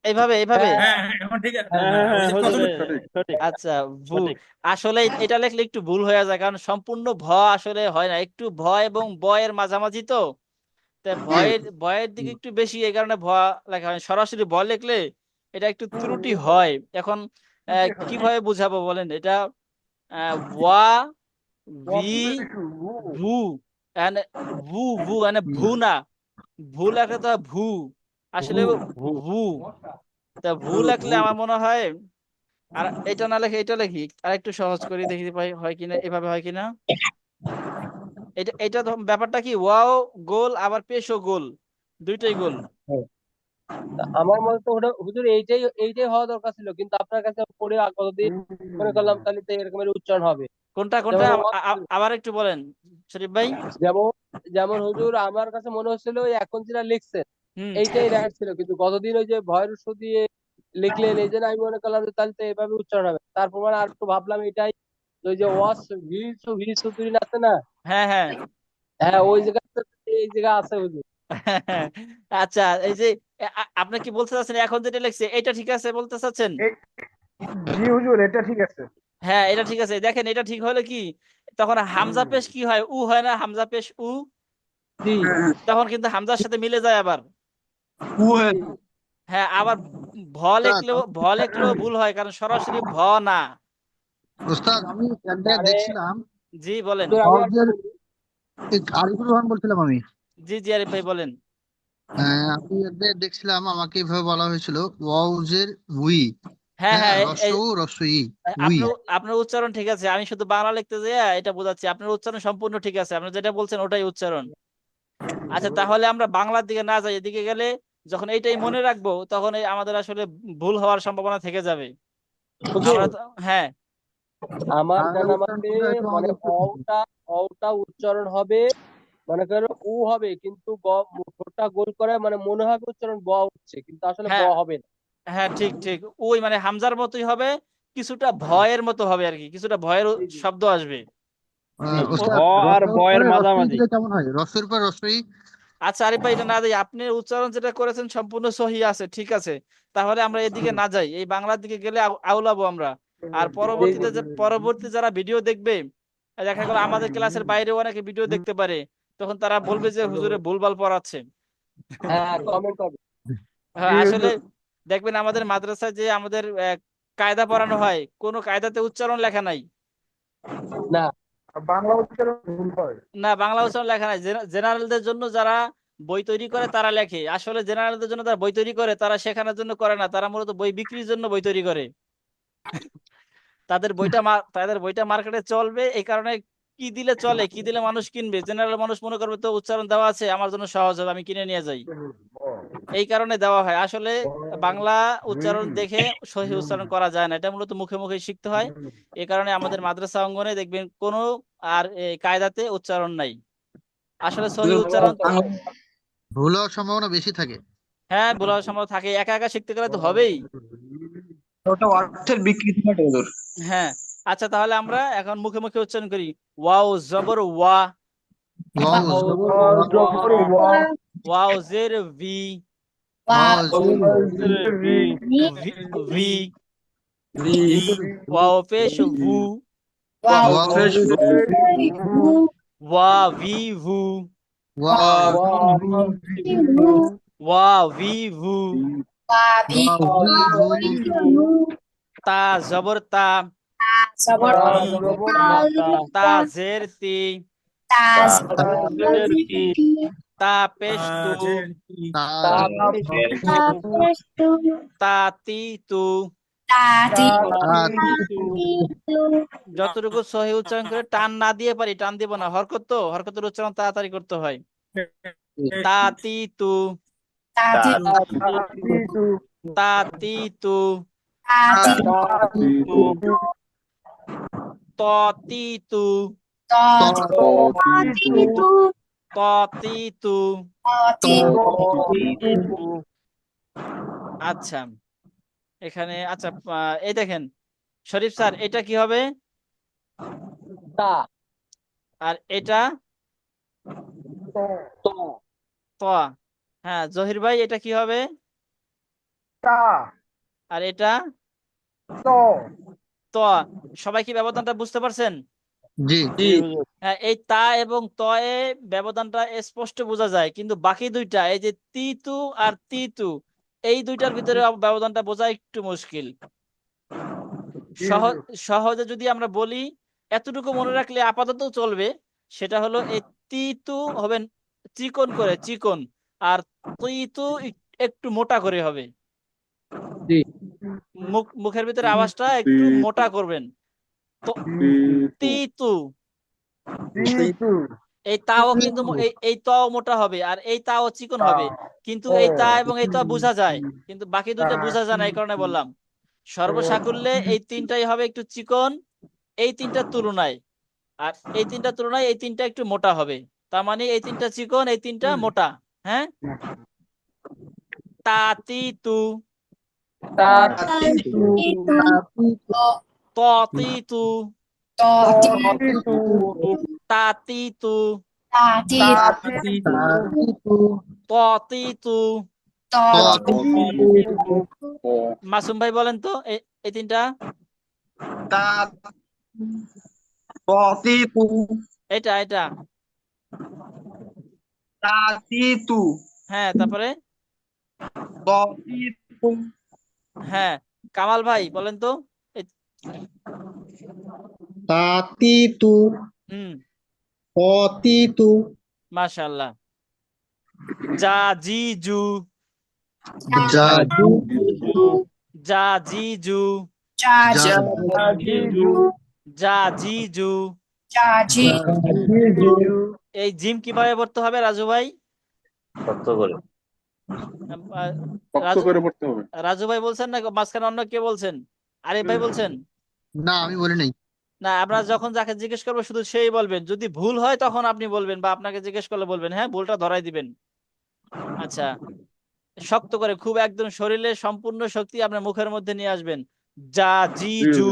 E: এইভাবে এইভাবে
D: হ্যাঁ
H: হ্যাঁ হ্যাঁ এখন ঠিক আছে
D: হ্যাঁ
H: হ্যাঁ
D: হ্যাঁ
H: ওই
D: হ্যাঁ
H: যে
D: হুজুর
H: কতগুলো
I: সঠিক
D: সঠিক
E: আচ্ছা ভু
D: সঠিক
E: আসলে এটা লিখলে একটু ভুল হয়ে যায়, কারণ সম্পূর্ণ ভ আসলে হয় না, একটু ভ এবং ব এর মাঝামাঝি তো। তা ভয়ের দিকে একটু বেশি, এই কারণে ভ লেখা হয়। সরাসরি ভ লিখলে এটা একটু ত্রুটি হয়। এখন কিভাবে বুঝাবো বলেন এটা? ওয়া ভি ভু and ভু ভু মানে ভু না, ভু লেখলে তো হয় ভু, আসলে
D: ভু
E: ভু। তা ভু লেখলে আমার মনে হয়, আর এটা না লেখে এটা লিখি, আর একটু সহজ করে দেখি ভাই হয় কিনা, এভাবে হয় কিনা। এটা তো ব্যাপারটা কি, ওয়াও গোল আবার পেশও গোল, দুইটাই গোল।
B: আমার মতে তো ওটা হুজুর এইটাই হওয়া দরকার ছিল, কিন্তু আপনার কাছে পড়ে কতদিন মনে করলাম তাহলে তো এরকমের উচ্চারণ হবে।
E: কোনটা কোনটা
B: যেমন
E: আবার একটু বলেন শরীফ ভাই।
B: যেমন যেমন হুজুর আমার কাছে মনে হচ্ছিল ওই এখন যেটা লিখছেন
E: হুম
B: এইটাই রাইট ছিল, কিন্তু গতদিন ওই যে ভয়ের উৎস দিয়ে লিখলেন, এই জন্য আমি মনে করলাম যে তাহলে তো এভাবে উচ্চারণ হবে। তারপর মানে আর একটু ভাবলাম এটাই, ওই যে ওয়াস ভি সুতুরিন আছে না,
E: হ্যাঁ হ্যাঁ
B: হ্যাঁ ওই জায়গাতে এই জায়গা আছে হুজুর।
E: আচ্ছা, এই যে আপনি কি বলতে চাচ্ছেন এখন যেটা লিখছে এটা ঠিক আছে বলতে চাচ্ছেন?
C: জি হুজুর, এটা ঠিক আছে।
E: হ্যাঁ এটা ঠিক আছে। দেখেন এটা ঠিক হলে কি, তখন হামজা পেশ কি হয়, উ হয় না, হামজা পেশ উ,
B: জি
E: তখন কিন্তু হামজার সাথে মিলে যায় আবার।
F: উ है
E: হ্যাঁ আবার ভ লেখলেও ভুল হয়, কারণ সরাসরি ভ না।
G: ওস্তাদ আমি এক জায়গায়
B: মানে
G: দেখছিলাম
E: জি বলেন।
B: হুজুর আমি আর
G: ওয়াউজের আরিফুর রহমান বলছিলাম আমি।
E: জি জি আরিফ ভাই বলেন।
G: আমি এক জায়গায় দেখছিলাম, আমাকে এভাবে বলা হয়েছিল ওয়াউজের উই,
E: হ্যাঁ
G: হ্যাঁ
E: হ্যাঁ
G: রস্য রস্যই উই।
E: আপনার আপনার উচ্চারণ ঠিক আছে, আমি শুধু বাংলা লিখতে যাই এটা বোঝাচ্ছি, আপনার উচ্চারণ সম্পূর্ণ ঠিক আছে, আপনি যেটা বলছেন ওটাই উচ্চারণ। আচ্ছা তাহলে আমরা বাংলার দিকে না যাই, এদিকে গেলে যখন এইটাই মনে রাখবো তখন এই আমাদের আসলে ভুল হওয়ার সম্ভাবনা থেকে যাবে।
B: হুজুর
E: আমরা তো হ্যাঁ
B: আমার
G: বাংলা
B: জানা
G: উচ্চারণ
B: মতে
G: করলে একটু
B: মানে
G: আমাদের একটু
B: অটা উচ্চারণ হবে, মনে করো উ হবে, কিন্তু ঠোঁটটা গোল করে মানে মনে হবে উচ্চারণ ব হচ্ছে, কিন্তু আসলে ব
E: হ্যাঁ
B: হবে না।
E: হ্যাঁ ঠিক ঠিক, ওই মানে হামজার মতোই হবে, কিছুটা ভয়ের মতো হবে আর কি, কিছুটা ভয়ের
B: জি জি
E: শব্দ আসবে। ও
D: ভ
G: ওস্তাদ
D: আর
G: রস্যর
D: বয়ের
G: পরে রস্যই
D: মাঝামাঝি।
G: দিলে কেমন হয়? রস্যের পর রস্যই।
E: আচ্ছা আরিফ ভাই এটা না দিই, আপনি উচ্চারণ যেটা করেছেন সম্পূর্ণ সহি আছে, ঠিক আছে। তাহলে আমরা এদিকে না যাই, এই বাংলার দিকে গেলে আউলাবো আমরা। আর
B: জি জি
E: পরবর্তী যারা ভিডিও দেখবে, দেখা গেল আমাদের ক্লাসের বাইরেও অনেকে ভিডিও দেখতে পারে, তখন তারা বলবে যে হুজুরে ভুলভাল পড়াচ্ছে।
B: হ্যাঁ কমেন্ট হবে।
E: হ্যাঁ
C: জি
E: আসলে
C: হুজুর।
E: দেখবেন আমাদের মাদ্রাসায় যে আমাদের কায়দা পড়ানো হয়, কোনো কায়দাতে উচ্চারণ লেখা নাই।
B: না
C: বাংলা উচ্চারণ ভুল হয়।
E: না বাংলা উচ্চারণ লেখা নাই, জেনারেলদের জন্য যারা বই তৈরি করে তারা লেখে, আসলে জেনারেলদের জন্য যারা বই তৈরি করে তারা শেখানোর জন্য করে না, তারা মূলত বই বিক্রির জন্য বই তৈরি করে। তাদের বইটা মার্কেটে চলবে, এই কারণে কি দিলে চলে, কি দিলে মানুষ কিনবে, জেনারেল মানুষ মনে করবে তো উচ্চারণ দেওয়া আছে আমার জন্য সহজ হবে, আমি কিনে নিয়ে যাই, এই কারণে দেওয়া হয়। আসলে বাংলা উচ্চারণ দেখে সহি উচ্চারণ করা যায় না, এটা মূলত মুখে মুখে শিখতে হয়। এই কারণে আমাদের মাদ্রাসা অঙ্গনে দেখবেন কোনো আর কায়দাতে উচ্চারণ নাই, আসলে সহি উচ্চারণ।
G: ভুল হওয়ার সম্ভাবনা বেশি থাকে।
E: হ্যাঁ ভুল হওয়ার সম্ভাবনা থাকে, একা একা শিখতে গেলে তো হবেই।
F: ওটা অর্থের বিকৃতি ঘটে ওদের।
E: হ্যাঁ আচ্ছা তাহলে আমরা এখন মুখে মুখে উচ্চারণ করি। ওয়াও জবর ওয়া,
G: ওয়াও
B: ওয়াও
G: জবর
C: ওয়া
G: ওয়া,
C: জবর ওয়া,
E: ওয়াও জের ভি,
G: ওয়াও জের
C: রি,
E: ভি,
F: রি
E: ওয়াও পেশ ভু,
J: Wow.
G: ওয়াও
F: ফ্রেশ
E: ওয়া ভি ভু,
G: ওয়াও
E: ওয়া ভি ভু,
G: ওয়াও ভি ভু,
E: তা জবর তা,
C: তা জবর
E: তা জের তি, তা পেশ তু,
G: তা
E: তা তি তু। যতটুকু সহি উচ্চারণ করে টান না দিয়ে পারি, টান দিব না, হরকত তো, হরকতের উচ্চারণ তাড়াতাড়ি করতে হয়। তা তি তু, তা তি তু, ত তি তু, ত তি তু। আচ্ছা এখানে আচ্ছা এই দেখেন শরীফ স্যার এটা কি হবে,
B: তা
E: আর এটা
B: ত
E: ত। হ্যাঁ জহির ভাই এটা কি হবে?
C: তা
E: আর এটা
C: ত
E: ত। সবাই কি ব্যবধানটা বুঝতে পারছেন?
G: জি
D: জি হুজুর।
E: হ্যাঁ, এই তা এবং তয়ে ব্যবধানটা স্পষ্ট বোঝা যায়, কিন্তু বাকি দুইটা এই যে তিতু আর তিতু, এই দুইটার ভিতরে ব্যবধানটা বোঝা একটু মুশকিল।
C: জি
E: সহজ
C: হুজুর।
E: সহজে যদি আমরা বলি, এতটুকু মনে রাখলে আপাতত চলবে, সেটা হলো এই তিতু হবে চিকন করে, চিকন, আর তিতু একটু মোটা করে হবে।
B: জি।
E: মুখের ভিতরে আওয়াজটা একটু মোটা করবেন। তো তিতু,
C: তিতু
E: এই তাও কিন্তু এই তাও মোটা হবে, আর এই তাও চিকন হবে, কিন্তু এই তা এবং এই তা বোঝা যায়, কিন্তু বাকি দুটো বোঝা যায় না, এই কারণে বললাম। সর্বসাকুল্যে এই তিনটাই হবে একটু চিকন এই তিনটার তুলনায়, আর এই তিনটার তুলনায় এই তিনটা একটু মোটা হবে। তার মানে এই তিনটা চিকন, এই তিনটা মোটা। হ্যাঁ, তাতিতু,
B: তাতিতু,
E: ততিতু,
C: তিতু
E: তাতিতু,
C: তাতিতু
E: ততিতু।
C: তিতু
E: মাসুম ভাই বলেন তো এই তিনটা।
F: তা তিতু
E: এটা এটা
F: তা তিতু
E: হ্যাঁ, তারপরে
F: তিতু
E: হ্যাঁ, কামাল ভাই বলেন তো।
G: তাতিতু
E: হুম,
G: অতিতু
E: মাশাআল্লাহ। জাজিজু,
G: জাজু
E: জাজিজু,
C: আজিজু
E: জাজিজু।
C: আজিজু
E: এই জিম কিভাবে পড়তে হবে রাজু ভাই?
A: শক্ত করে।
I: শক্ত
E: রাজু
I: করে পড়তে হবে।
E: রাজু ভাই বলছেন না, মাঝখানে অন্য কে বলছেন? আরিফ ভাই বলছেন?
G: না আমি বলি নাই।
E: না, আপনারা যখন যাকে জিজ্ঞেস করবো শুধু সেই বলবেন, যদি ভুল হয় তখন আপনি বলবেন, বা আপনাকে জিজ্ঞেস করলে বলবেন, হ্যাঁ ভুলটা ধরাই দিবেন। আচ্ছা, শক্ত করে, খুব একদম শরীরে সম্পূর্ণ শক্তি আপনার মুখের মধ্যে নিয়ে আসবেন। জাজিজু,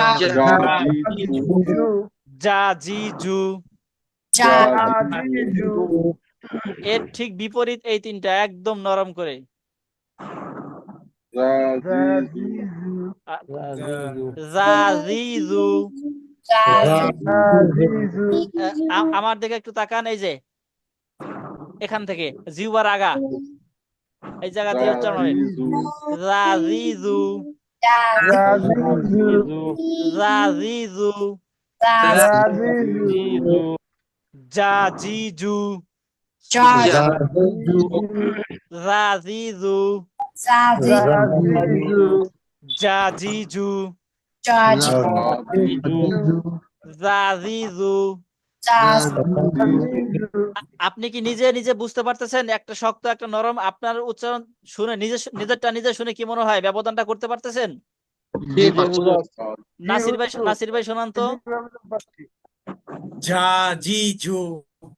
C: আজিজু
E: জাজিজু।
C: আজিজু
E: এর ঠিক বিপরীত এই তিনটা, একদম নরম করে।
C: জাজিজু
E: আ-
D: রাজিজু।
E: জাজিজু।
C: আজিজু
E: আমার দিকে একটু তাকান, এই যে এখান থেকে জিহ্বার আগা, এই জায়গা দিয়ে উচ্চারণ হবে। জাজিজু,
C: জাজিজু
E: জাজিজু,
C: জাজিজু
E: জাজিজু, জাজিজু,
C: জাজিজু
E: জাজিজু, জাজিজু। আপনি কি নিজে নিজে বুঝতে পারতেছেন একটা শক্ত একটা নরম? আপনার উচ্চারণ শুনে নিজেরটা নিজে শুনে কি মনে হয়, ব্যবধানটা করতে পারতেছেন?
D: জি জি হুজুর।
E: নাসির ভাই শোনান তো।
H: জাজিজু,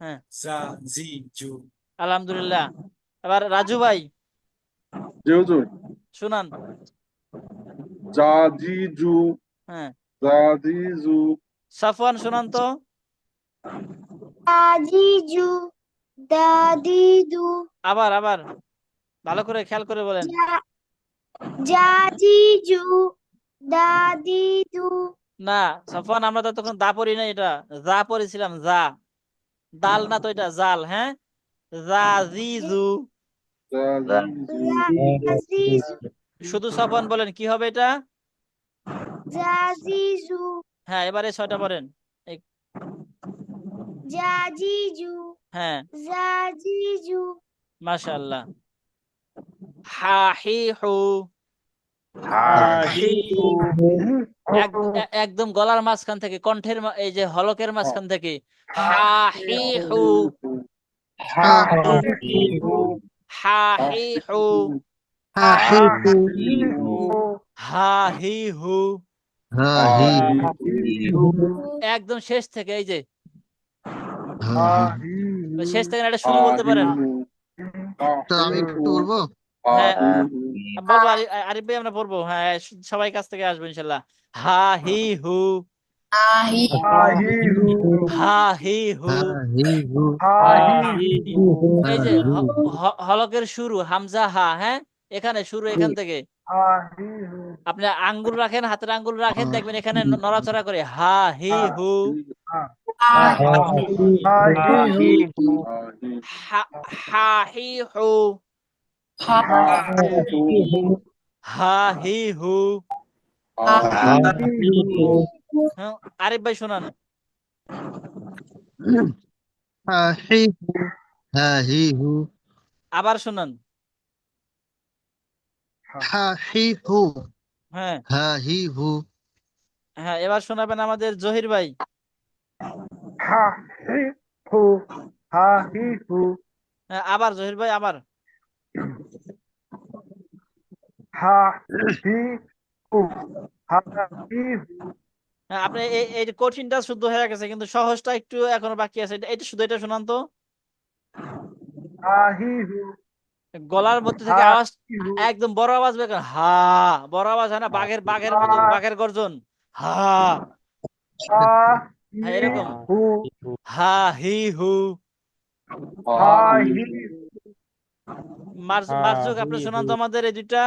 E: হ্যাঁ,
H: জাজিজু।
E: আলহামদুলিল্লাহ। এবার রাজু ভাই
I: জি হুজুর।
E: শোনান।
I: জাজিজু
E: হ্যাঁ,
I: জাজিজু
E: সাফওয়ান শোনান তো।
J: আজিজু দাদিদু
E: আবার আবার ভালো করে খেয়াল করে বলেন।
J: জাজিজু দাদিদু
E: না সাফওয়ান, আমরা তো তখন দা পড়ি না, এটা যা পড়েছিলাম, যা। দাল না তো, এটা জাল। হ্যাঁ, জাজিজু।
J: জাজিজু
E: শুধু সাফওয়ান বলেন, কি হবে এটা?
J: জাজিজু
E: হ্যাঁ, এবারে ছয়টা বলেন।
J: জাজিজু
E: হ্যাঁ,
J: জাজিজু
E: মাশাআল্লাহ। হাহিহু, একদম গলার মাঝখান থেকে, কণ্ঠের এই যে হলকের মাঝখান থেকে। হাহিহু, হাহিহু, হাহিহু। একদম শেষ থেকে, এই যে শেষ থেকে একটা শুরু বলতে পারেন।
G: তো আমি একটু বলবো।
E: হ্যাঁ বলবো, আরিফ ভাই আমরা পড়বো। হ্যাঁ, সবাই কাছ থেকে আসবো ইনশাল্লাহ। হাহিহু, হাহিহু। এই যে হলকের শুরু হামজা হা, হ্যাঁ, এখানে শুরু এখান থেকে
C: হা হি হু
E: আপনি আঙ্গুল রাখেন, হাতের আঙ্গুল রাখেন, দেখবেন এখানে নড়াচড়া করে হা হি হু,
C: হা
J: হা
C: হা হি হু
E: হা হা হি হু,
J: হা
C: হা হি হু
E: হা হি হু।
C: হা হি হু
E: হ্যাঁ, আরিফ ভাই শোনান।
G: হি হু হি হু
E: আবার শোনান।
G: হি হু
E: হ্যাঁ
G: হি হু
E: হ্যাঁ, এবার শোনাবেন আমাদের জহির ভাই।
C: হা হি হু হা হি হু
E: হ্যাঁ, আবার জহির ভাই আবার।
C: হা হি হু হা হি হু
E: হ্যাঁ, আপনি এই যে কঠিনটা শুদ্ধ হয়ে গেছে, কিন্তু সহজটা একটু এখনো বাকি আছে। এটা শুধু এটা শোনান তো।
C: হা হি হু
E: গলার মধ্যে
C: হা
E: থেকে আওয়াজ
C: হি হু
E: একদম বড় আওয়াজ বের করেন। হা, বড় আওয়াজ হয় না, বাঘের মতো,
C: হা
E: বাঘের গর্জন। হা,
C: হা
E: হ্যাঁ
C: হি
E: এরকম।
C: হু
E: হা হি হু।
C: হা হি
E: মার্জুক আপনি শোনান তো আমাদের এই দুইটা।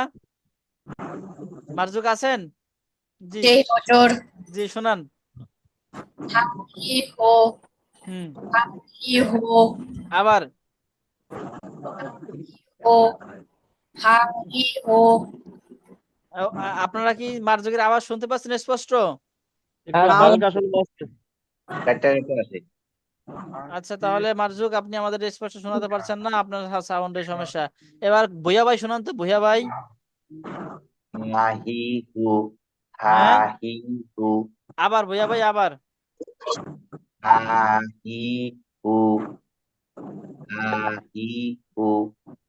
E: মার্জুক আছেন? জি
J: জি হুজুর।
E: জি শোনান।
J: হা হি হু
E: হুম,
J: হা হি হু
E: আবার।
J: হু হা হি হু।
E: আপনারা কি মার্জুকের আওয়াজ শুনতে পাচ্ছেন স্পষ্ট?
D: একটু
B: হ্যাঁ
D: হালকা শুনতে পাচ্ছি।
A: কাটা কাটা আছে
E: আচ্ছা, তাহলে মার্জুক আপনি আমাদের স্পষ্ট শোনাতে পারছেন না, আপনার সাউন্ডের সমস্যা। এবার ভুইয়া ভাই শোনান তো, ভুইয়া ভাই।
A: হা হি হু হা
E: হ্যাঁ,
A: হি হু
E: আবার ভুইয়া ভাই আবার।
A: হা হি হু হা হি হু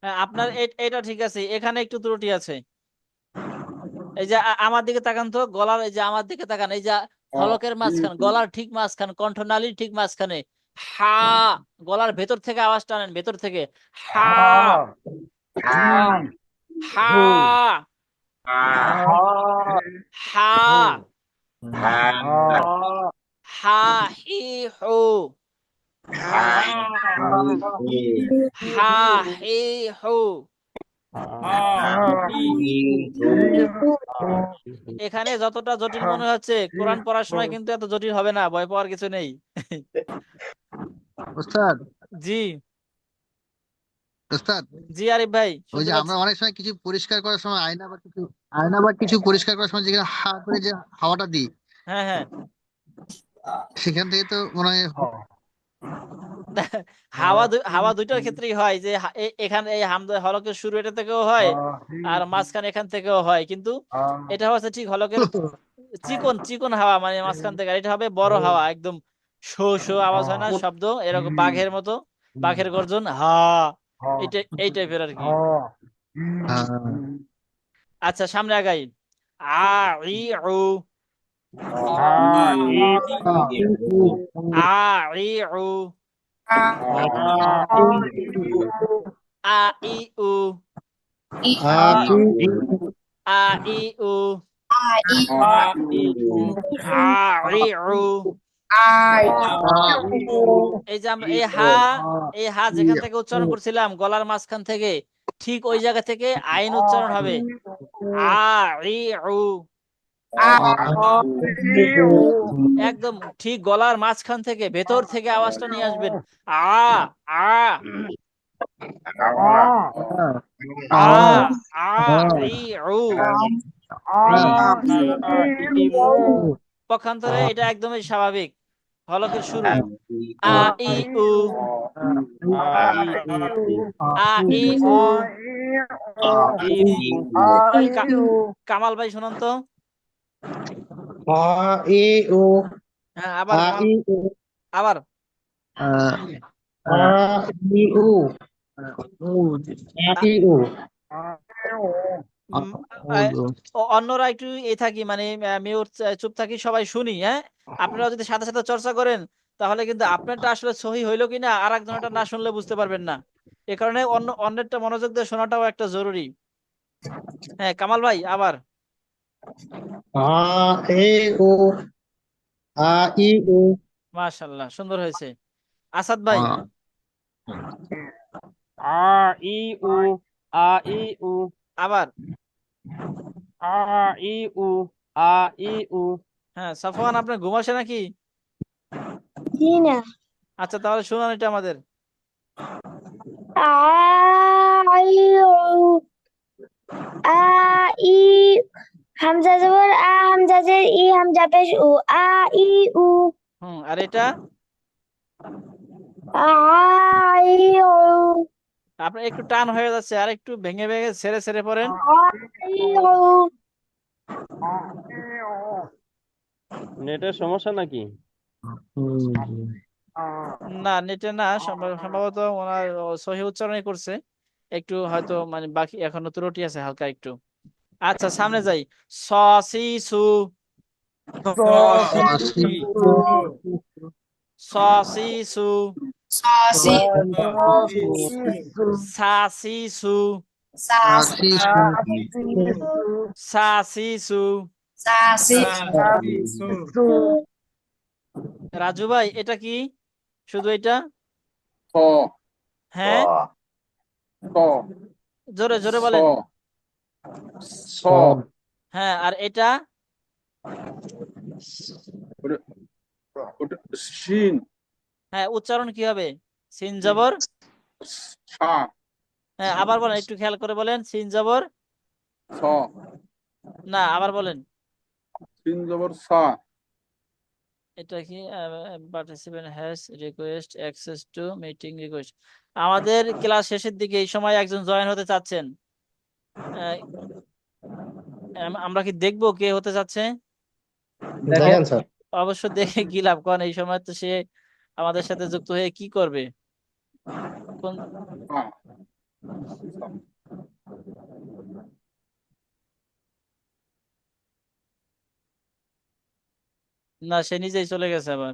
E: হ্যাঁ, আপনার এটা ঠিক আছে, এখানে একটু ত্রুটি আছে। এই যে আমার দিকে তাকান তো, গলার এই যে আমার দিকে তাকান, এই যে হলকের মাঝখান, গলার ঠিক মাঝখান, কণ্ঠনালীর ঠিক মাঝখানে হা, গলার ভেতর থেকে আওয়াজ টানেন, ভেতর থেকে হা,
C: হা
E: হা,
A: হা
E: হা,
A: হা
E: হা হি হু,
A: হা হি
E: হা হি হু।
A: হু
E: এখানে যতটা জটিল মনে হচ্ছে, কোরআন পড়ার সময় কিন্তু এত জটিল হবে না, ভয় পাওয়ার কিছু নেই।
G: ওস্তাদ
E: জি
G: ওস্তাদ
E: জি আরিফ ভাই
G: ওই
E: শুনতে
G: যে
E: পাচ্ছি।
G: আমরা অনেক সময় কিছু পরিষ্কার করার সময় আয়না বা কিছু পরিষ্কার করার সময় যেখানে হা করে যে হাওয়াটা দিই
E: হ্যাঁ হ্যাঁ,
G: সেখান থেকে তো মনে হয়
E: হাওয়া দুইটার ক্ষেত্রেই হয়, যে এখানে এই হামদা হলকের শুরু এটা থেকেও হয়, আর মাঝখানে এখান থেকেও হয়, কিন্তু এটা হচ্ছে ঠিক হলকের চিকন চিকন হাওয়া, মানে মাঝখান থেকে। আর এটা হবে বড় হাওয়া, একদম শো শো আওয়াজ হয় না, শব্দ এরকম বাঘের মতো, বাঘের গর্জন হা, এই টাইপের আর কি। আচ্ছা, সামনে আগাই। আ ই উ, আ ই উ, আ ই উ, আ ই উ, আ ই উ। এই যে আমরা এই হা যেখান থেকে উচ্চারণ করছিলাম গলার মাঝখান থেকে, ঠিক ওই জায়গা থেকে আইন উচ্চারণ হবে। আ ই উ, একদম ঠিক গলার মাঝখান থেকে ভেতর থেকে আওয়াজটা নিয়ে আসবেন। আ আ আ আ ই উ। পক্ষান্তরে এটা একদমই স্বাভাবিক, হলকের শুরু। আ ই উ, আ ই উ। কামাল ভাই শুনুন তো। হ্যাঁ, আবার আবার। উম, আহ, অন্যরা একটু থাকি, মানে মিউট চুপ থাকি, সবাই শুনি। হ্যাঁ, আপনারা যদি সাথে সাথে চর্চা করেন, তাহলে কিন্তু আপনারটা আসলে সহি হইলো কিনা আর একজনটা না শুনলে বুঝতে পারবেন না। এ কারণে অন্যেরটা মনোযোগ দিয়ে শোনাটাও একটা জরুরি। হ্যাঁ, কামাল ভাই আবার। মাশাআল্লাহ, সুন্দর হয়েছে। আসাদ ভাই।
D: আ ই উ, আ ই উ।
E: আবার
D: আ ই উ আ ই উ
E: হ্যাঁ সাফওয়ান, আপনার ঘুম আসে নাকি?
J: জি না।
E: আচ্ছা তাহলে শুনুন এটা আমাদের।
J: আ ই উ আ ই হামজা জবর আ হামজা জের ই হামজা পেশ উ আ ই উ
E: আর এটা
J: আ ই উ
E: আপনার একটু টান হয়ে যাচ্ছে, আর একটু ভেঙে ভেঙে ছেড়ে ছেড়ে পড়েন।
J: আ ই উ
D: নেটের সমস্যা নাকি?
E: না নেটে না, সম্ভবত ওনার সহি উচ্চারণই করছে, একটু হয়তো মানে বাকি এখনো ত্রুটি আছে হালকা একটু। আচ্ছা সামনে যাই। স সি সু
G: সি
E: স সি সু
F: সাসি
E: সা সি সু
G: সাসি
E: সা সি সু।
F: সাসি
E: রাজু ভাই এটা কি? শুধু এটা?
I: স
E: হ্যাঁ
I: স
E: জোরে জোরে
I: স
E: বলেন।
I: স
E: হ্যাঁ আর এটা?
I: ওটা শিন
E: হ্যাঁ উচ্চারণ কি হবে? সিন জবর।
I: সা
E: হ্যাঁ আবার বলেন, একটু খেয়াল করে বলেন। সিন জবর
I: স
E: না, আবার বলেন।
I: শিন জবর সা
E: এটা কি? Participant has request access to meeting request. আমাদের ক্লাস শেষের দিকে এই সময় একজন জয়েন হতে চাচ্ছেন। আহ, আমরা কি দেখবো কে হতে চাচ্ছে?
B: দেখেন
E: অবশ্য দেখে কি লাভ, কারণ এই সময় তো সে আমাদের সাথে যুক্ত হয়ে কি করবে? কোন
I: সা
E: না, সে নিজেই চলে গেছে আবার।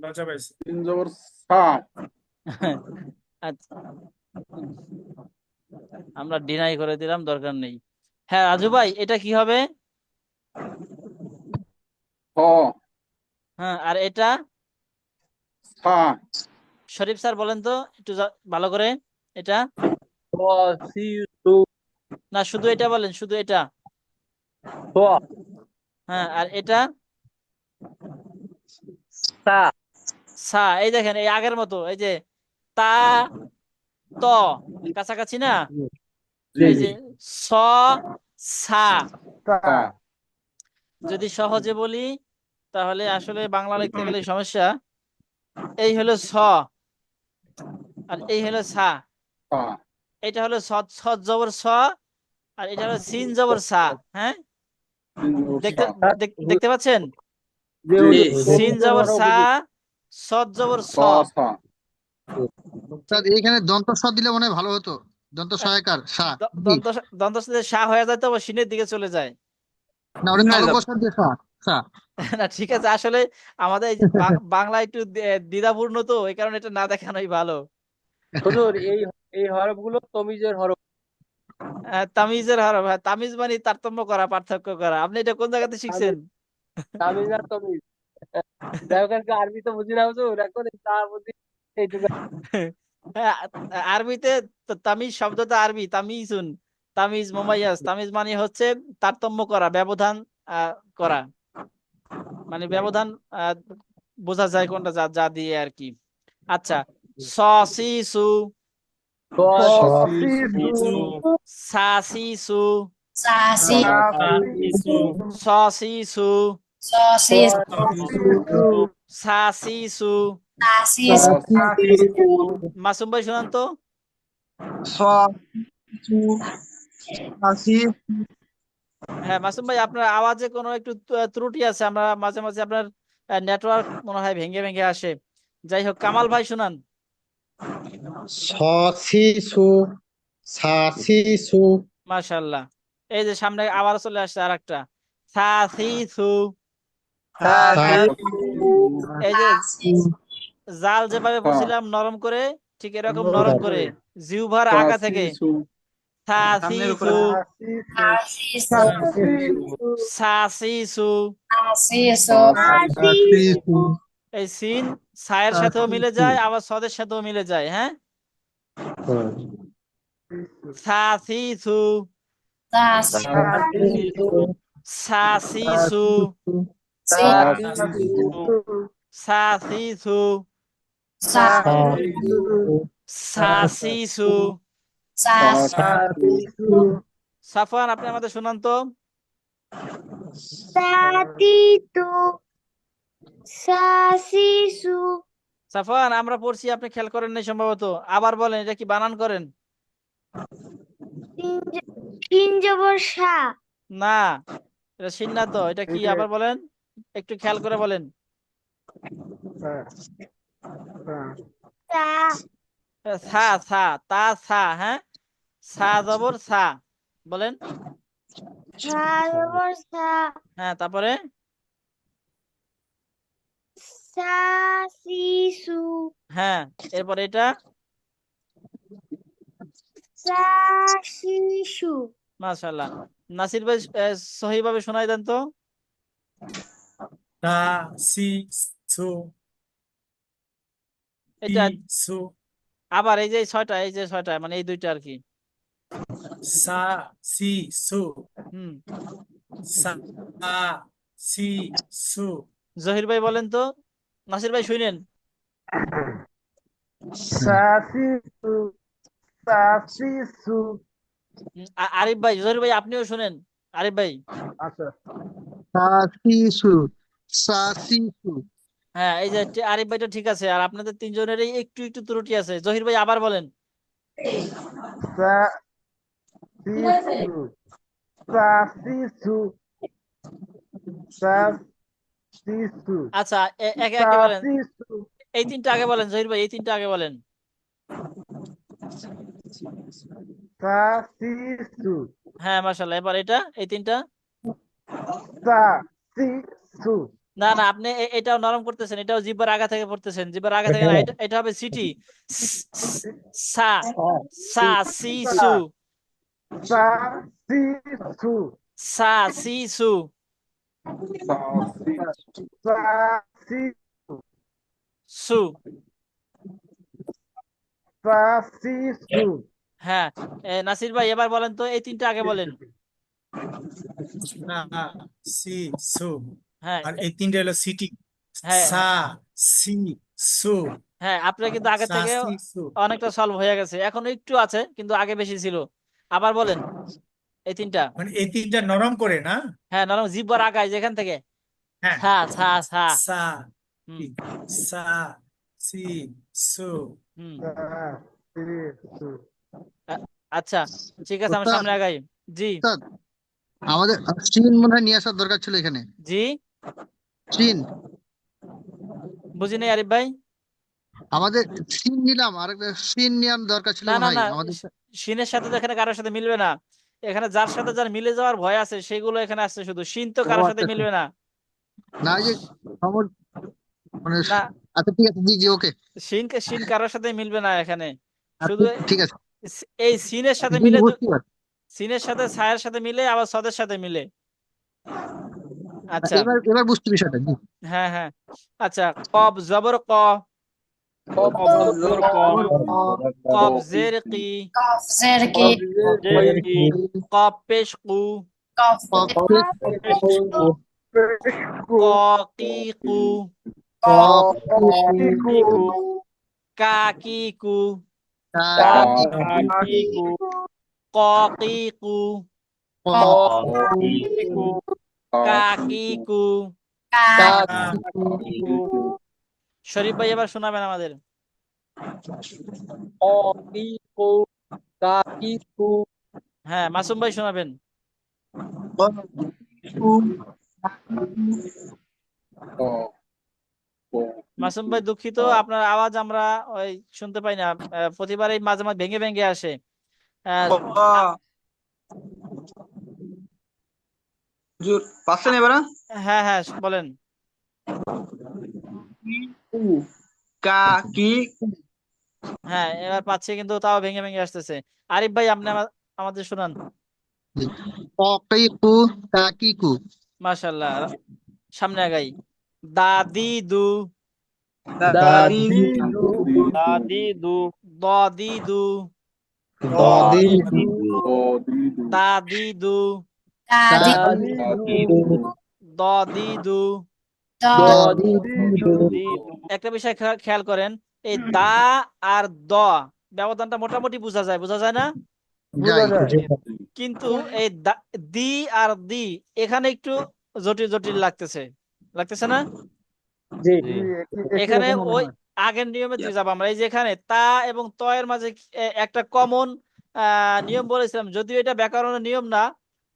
H: লজ্জা পাইছে।
I: শিন জবর সা
E: আচ্ছা আমরা ডিনাই করে দিলাম, দরকার নেই। হ্যাঁ রাজু ভাই এটা কি হবে?
I: স
E: হ্যাঁ আর এটা?
I: সা
E: শরীফ স্যার বলেন তো একটু ভালো করে। এটা
B: স সি সু
E: না, শুধু এটা বলেন, শুধু এটা।
B: স
E: হ্যাঁ আর এটা?
B: সা
E: সা। এই দেখেন এই আগের মতো, এই যে তা ত কাছাকাছি না?
I: জি
E: এই যে স সা।
C: তা
I: সা
E: যদি সহজে বলি তাহলে আসলে বাংলা লিখতে গেলে সমস্যা। এই হলো স আর এই হলো সা।
I: সা
E: এটা হলো সৎ সৎ জবর স, আর এটা হলো সিন জবর সা। হ্যাঁ
I: শিন জবর
E: দেখতে
I: সা
E: দেখতে পাচ্ছেন?
B: যে
I: জি
E: সিন জবর সা, সৎ জবর স।
I: স সা
G: স্যার এখানে দন্ত স দিলে মনে হয় ভালো হতো, দন্ত সহায়কার সা জি।
E: দন্ত সাথে সা হয়ে যায় তো আবার সিনের দিকে চলে যায়।
G: না ওটা তালব্য দিয়ে সা সা
E: না ঠিক আছে, আসলে আমাদের এই যে বাংলা একটু দ্বিধাপূর্ণ, তো এই কারণে এটা না দেখানোই ভালো।
B: হুজুর এই এই হরফগুলো তমিজের হরফ।
E: তামিজের হরফ। হ্যাঁ, তামিজ মানে তারতম্য করা, পার্থক্য করা। আপনি এটা কোন জায়গাতে শিখছেন?
B: তামিজ আর তমিজ। যাই হোক আর কি, আরবি তো বুঝি না হুজুর, এখন তার বুঝি এইটুকু।
E: হ্যাঁ, আরবিতে তামিজ শব্দটা আরবি তামিজুন, তামিজ মুমাইয়াজ। তামিজ মানে হচ্ছে তারতম্য করা, ব্যবধান করা, মানে ব্যবধান আহ, বোঝা যায় কোনটা যা যা দিয়ে আর কি। আচ্ছা স সি সু
B: স
C: সি সু
E: সা সি সু
F: সাসি
H: সাসিসু
E: স সি সু
F: সসি
C: সি সু
E: সা সি সু।
F: সাসি
I: স
E: মাসুম ভাই শোনান তো।
F: সাসি
E: হ্যাঁ মাসুম ভাই, আপনার আওয়াজে কোনো একটু ত্রুটি আছে, আমরা মাঝে মাঝে আপনার নেটওয়ার্ক মনে হয় ভেঙে ভেঙে আসে। যাই হোক কামাল ভাই শুনান।
C: সি সু
E: মাশাআল্লাহ, এই যে সামনে আবার চলে আসছে আর একটা সা সি সু। এই যে জাল যেভাবে বলছিলাম নরম করে, ঠিক এরকম নরম করে জিহ্বার আগা থেকে সা সি সু সা সি সু। এই সিন সায়ের সাথেও মিলে যায়, আবার সদের সাথেও মিলে যায়। হ্যাঁ সাসিসু সাসিসু সাসিসু সাসিসু সাফওয়ান আপনি আমাদের শুনান তো।
J: সাতিতু সাসিসু
E: সাফওয়ান আমরা পড়ছি, আপনি খেয়াল করেন নাই সম্ভবত, আবার বলেন, এটা কি বানান করেন?
J: শিন জবর সা
E: না, এটা শিন না তো, এটা কি আবার বলেন, একটু খেয়াল করে বলেন।
J: সা
E: সা সা তা সা, হ্যাঁ, সা জবর সা বলেন।
J: সা জবর সা
E: হ্যাঁ, তারপরে
J: সাসিসু
E: হ্যাঁ, এরপরে এটা
J: সাসিসু
E: মাশাআল্লাহ। নাসির ভাই সহিভাবে শোনাই দেন তো।
H: তা সি সু
E: এটা
H: সু
E: আবার এই যে ছয়টা মানে এই দুইটা আর কি।
H: সা সি সু
E: হুম,
H: সা সি সু
E: জহির ভাই বলেন তো, নাসির ভাই শুনেন।
C: সাসিসু সাসিসু।
E: আরিফ ভাই, জহির ভাই আপনিও শুনেন, আরিফ ভাই।
C: আচ্ছা
G: সাসিসু সাসিসু
E: হ্যাঁ, এই যে আরিফ ভাই তো ঠিক আছে, আর আপনাদের তিনজনেরই একটু একটু ত্রুটি আছে। জহির ভাই আবার বলেন।
C: সাসিসু সাসিসু সাসিসু
E: আচ্ছা, একে একে বলেন,
C: সাসিসু
E: এই তিনটা আগে বলেন। জহির ভাই এই তিনটা আগে বলেন।
C: সাসিসু
E: হ্যাঁ, মাশাআল্লাহ। এবার এটা এই তিনটা।
C: সাসিসু।
E: না না, আপনি এটাও নরম করতেছেন, এটাও জিহ্বার আগা থেকে পড়তেছেন, জিহ্বার আগা থেকে না, এটা হবে সিটি। সা সা সি সু
C: সাসিসু
E: সা সি সু
C: সাসিসু
E: সু।
C: সাসিসু।
E: হ্যাঁ, নাসির ভাই এবার বলেন তো, এই তিনটা আগে বলেন।
H: না সি সু
E: হ্যাঁ
H: আর এই তিনটা হলো সিটি
E: হ্যাঁ
H: সা সি সু
E: হ্যাঁ, আপনার কিন্তু আগে
H: সা
E: থেকে
H: সি সু
E: অনেকটা সলভ হয়ে গেছে, এখনো একটু আছে কিন্তু আগে বেশি ছিল। আবার বলেন এই তিনটা।
H: মানে এই তিনটা নরম করে না।
E: হ্যাঁ, নরম, জিহ্বার আগায় যেখান থেকে।
H: হ্যাঁ
E: সা সা সা।
H: সা
E: হুম
H: সা সি সু
E: হুম।
C: সাসিসু।
E: আচ্ছা, ঠিক আছে, আমরা
G: ওস্তাদ
E: সামনে আগাই। জি
G: ওস্তাদ, আমাদের সিন মনে হয় নিয়ে আসার দরকার ছিল এখানে।
E: জি,
G: সিন
E: বুঝি নাই আরিফ ভাই।
G: আমাদের সিন নিলাম, আর একটা সিন নেওয়ার দরকার ছিল
E: না
G: মনে
E: না
G: হয়
E: না,
G: আমাদের।
E: শিনের সাথে তো এখানে কারোর সাথে মিলবে না। এখানে যার সাথে যার মিলে যাওয়ার ভয় আছে সেগুলো এখানে আসছে, শুধু শিন তো
G: ও
E: কারোর সাথে
G: আচ্ছা আচ্ছা।
E: মিলবে না।
G: না এই যে খবর মানে
E: না,
G: আচ্ছা ঠিক আছে, জি জি ওকে।
E: শিন কারোর সাথে মিলবে না এখানে, শুধু
G: আচ্ছা ঠিক আছে,
E: এই সিনের সাথে
G: জি
E: মিলে
G: বুঝতে পারছি।
E: সিনের সাথে ছায়ের সাথে মিলে, আবার সদের সাথে মিলে। আচ্ছা,
G: এবার এবার বুঝছি বিষয়টা, জি।
E: হ্যাঁ হ্যাঁ। আচ্ছা, কব জবর ক,
B: কব জবর ক
E: কব জের কি, কব পেশ কু,
C: পেশকু
E: ক কি কু,
C: কপিকু
E: কা কি কু,
C: কাকিকু
E: ক কি কু,
C: কপিকু
E: কা কি কু।
C: কাকিকু
E: শরীফ ভাই এবার শোনাবেন আমাদের।
B: কপিকু কাকিকু
E: হ্যাঁ, মাসুম ভাই শোনাবেন। মাসুম ভাই দুঃখিত, আপনার আওয়াজ আমরা ওই শুনতে পাই না, প্রতিবারই মাঝে মাঝে ভেঙে ভেঙে আসে।
F: পাচ্ছেন এবার?
E: হ্যাঁ হ্যাঁ, বলেন।
F: কা কি
E: হ্যাঁ, এবার পাচ্ছি, কিন্তু তাও ভেঙে ভেঙে আসতেছে। আরিফ ভাই আপনি আমাদের শোনান।
G: ককিকু কাকিকু।
E: মাশাআল্লাহ, সামনে আগাই। দাদি দু,
F: দাদি
D: দাদি দু,
E: দদি দু, তাদিদু
C: দাদিদু
E: দদিদু
C: দদিদু
E: একটা বিষয় খেয়াল করেন, এই দা আর দ ব্যবধানটা মোটামুটি বোঝা যায় না?
C: বোঝা যায়।
E: কিন্তু এই দি আর দি এখানে একটু জটিল জটিল লাগতেছে না?
B: জি
C: জি, একই
E: এখানে
C: রকম মনে
E: ওই
C: হয়।
E: আগের নিয়মে দিয়ে যাবো আমরা। এই যে এখানে তা এবং ত এর মাঝে একটা কমন নিয়ম বলেছিলাম, যদিও এটা ব্যাকরণের নিয়ম না,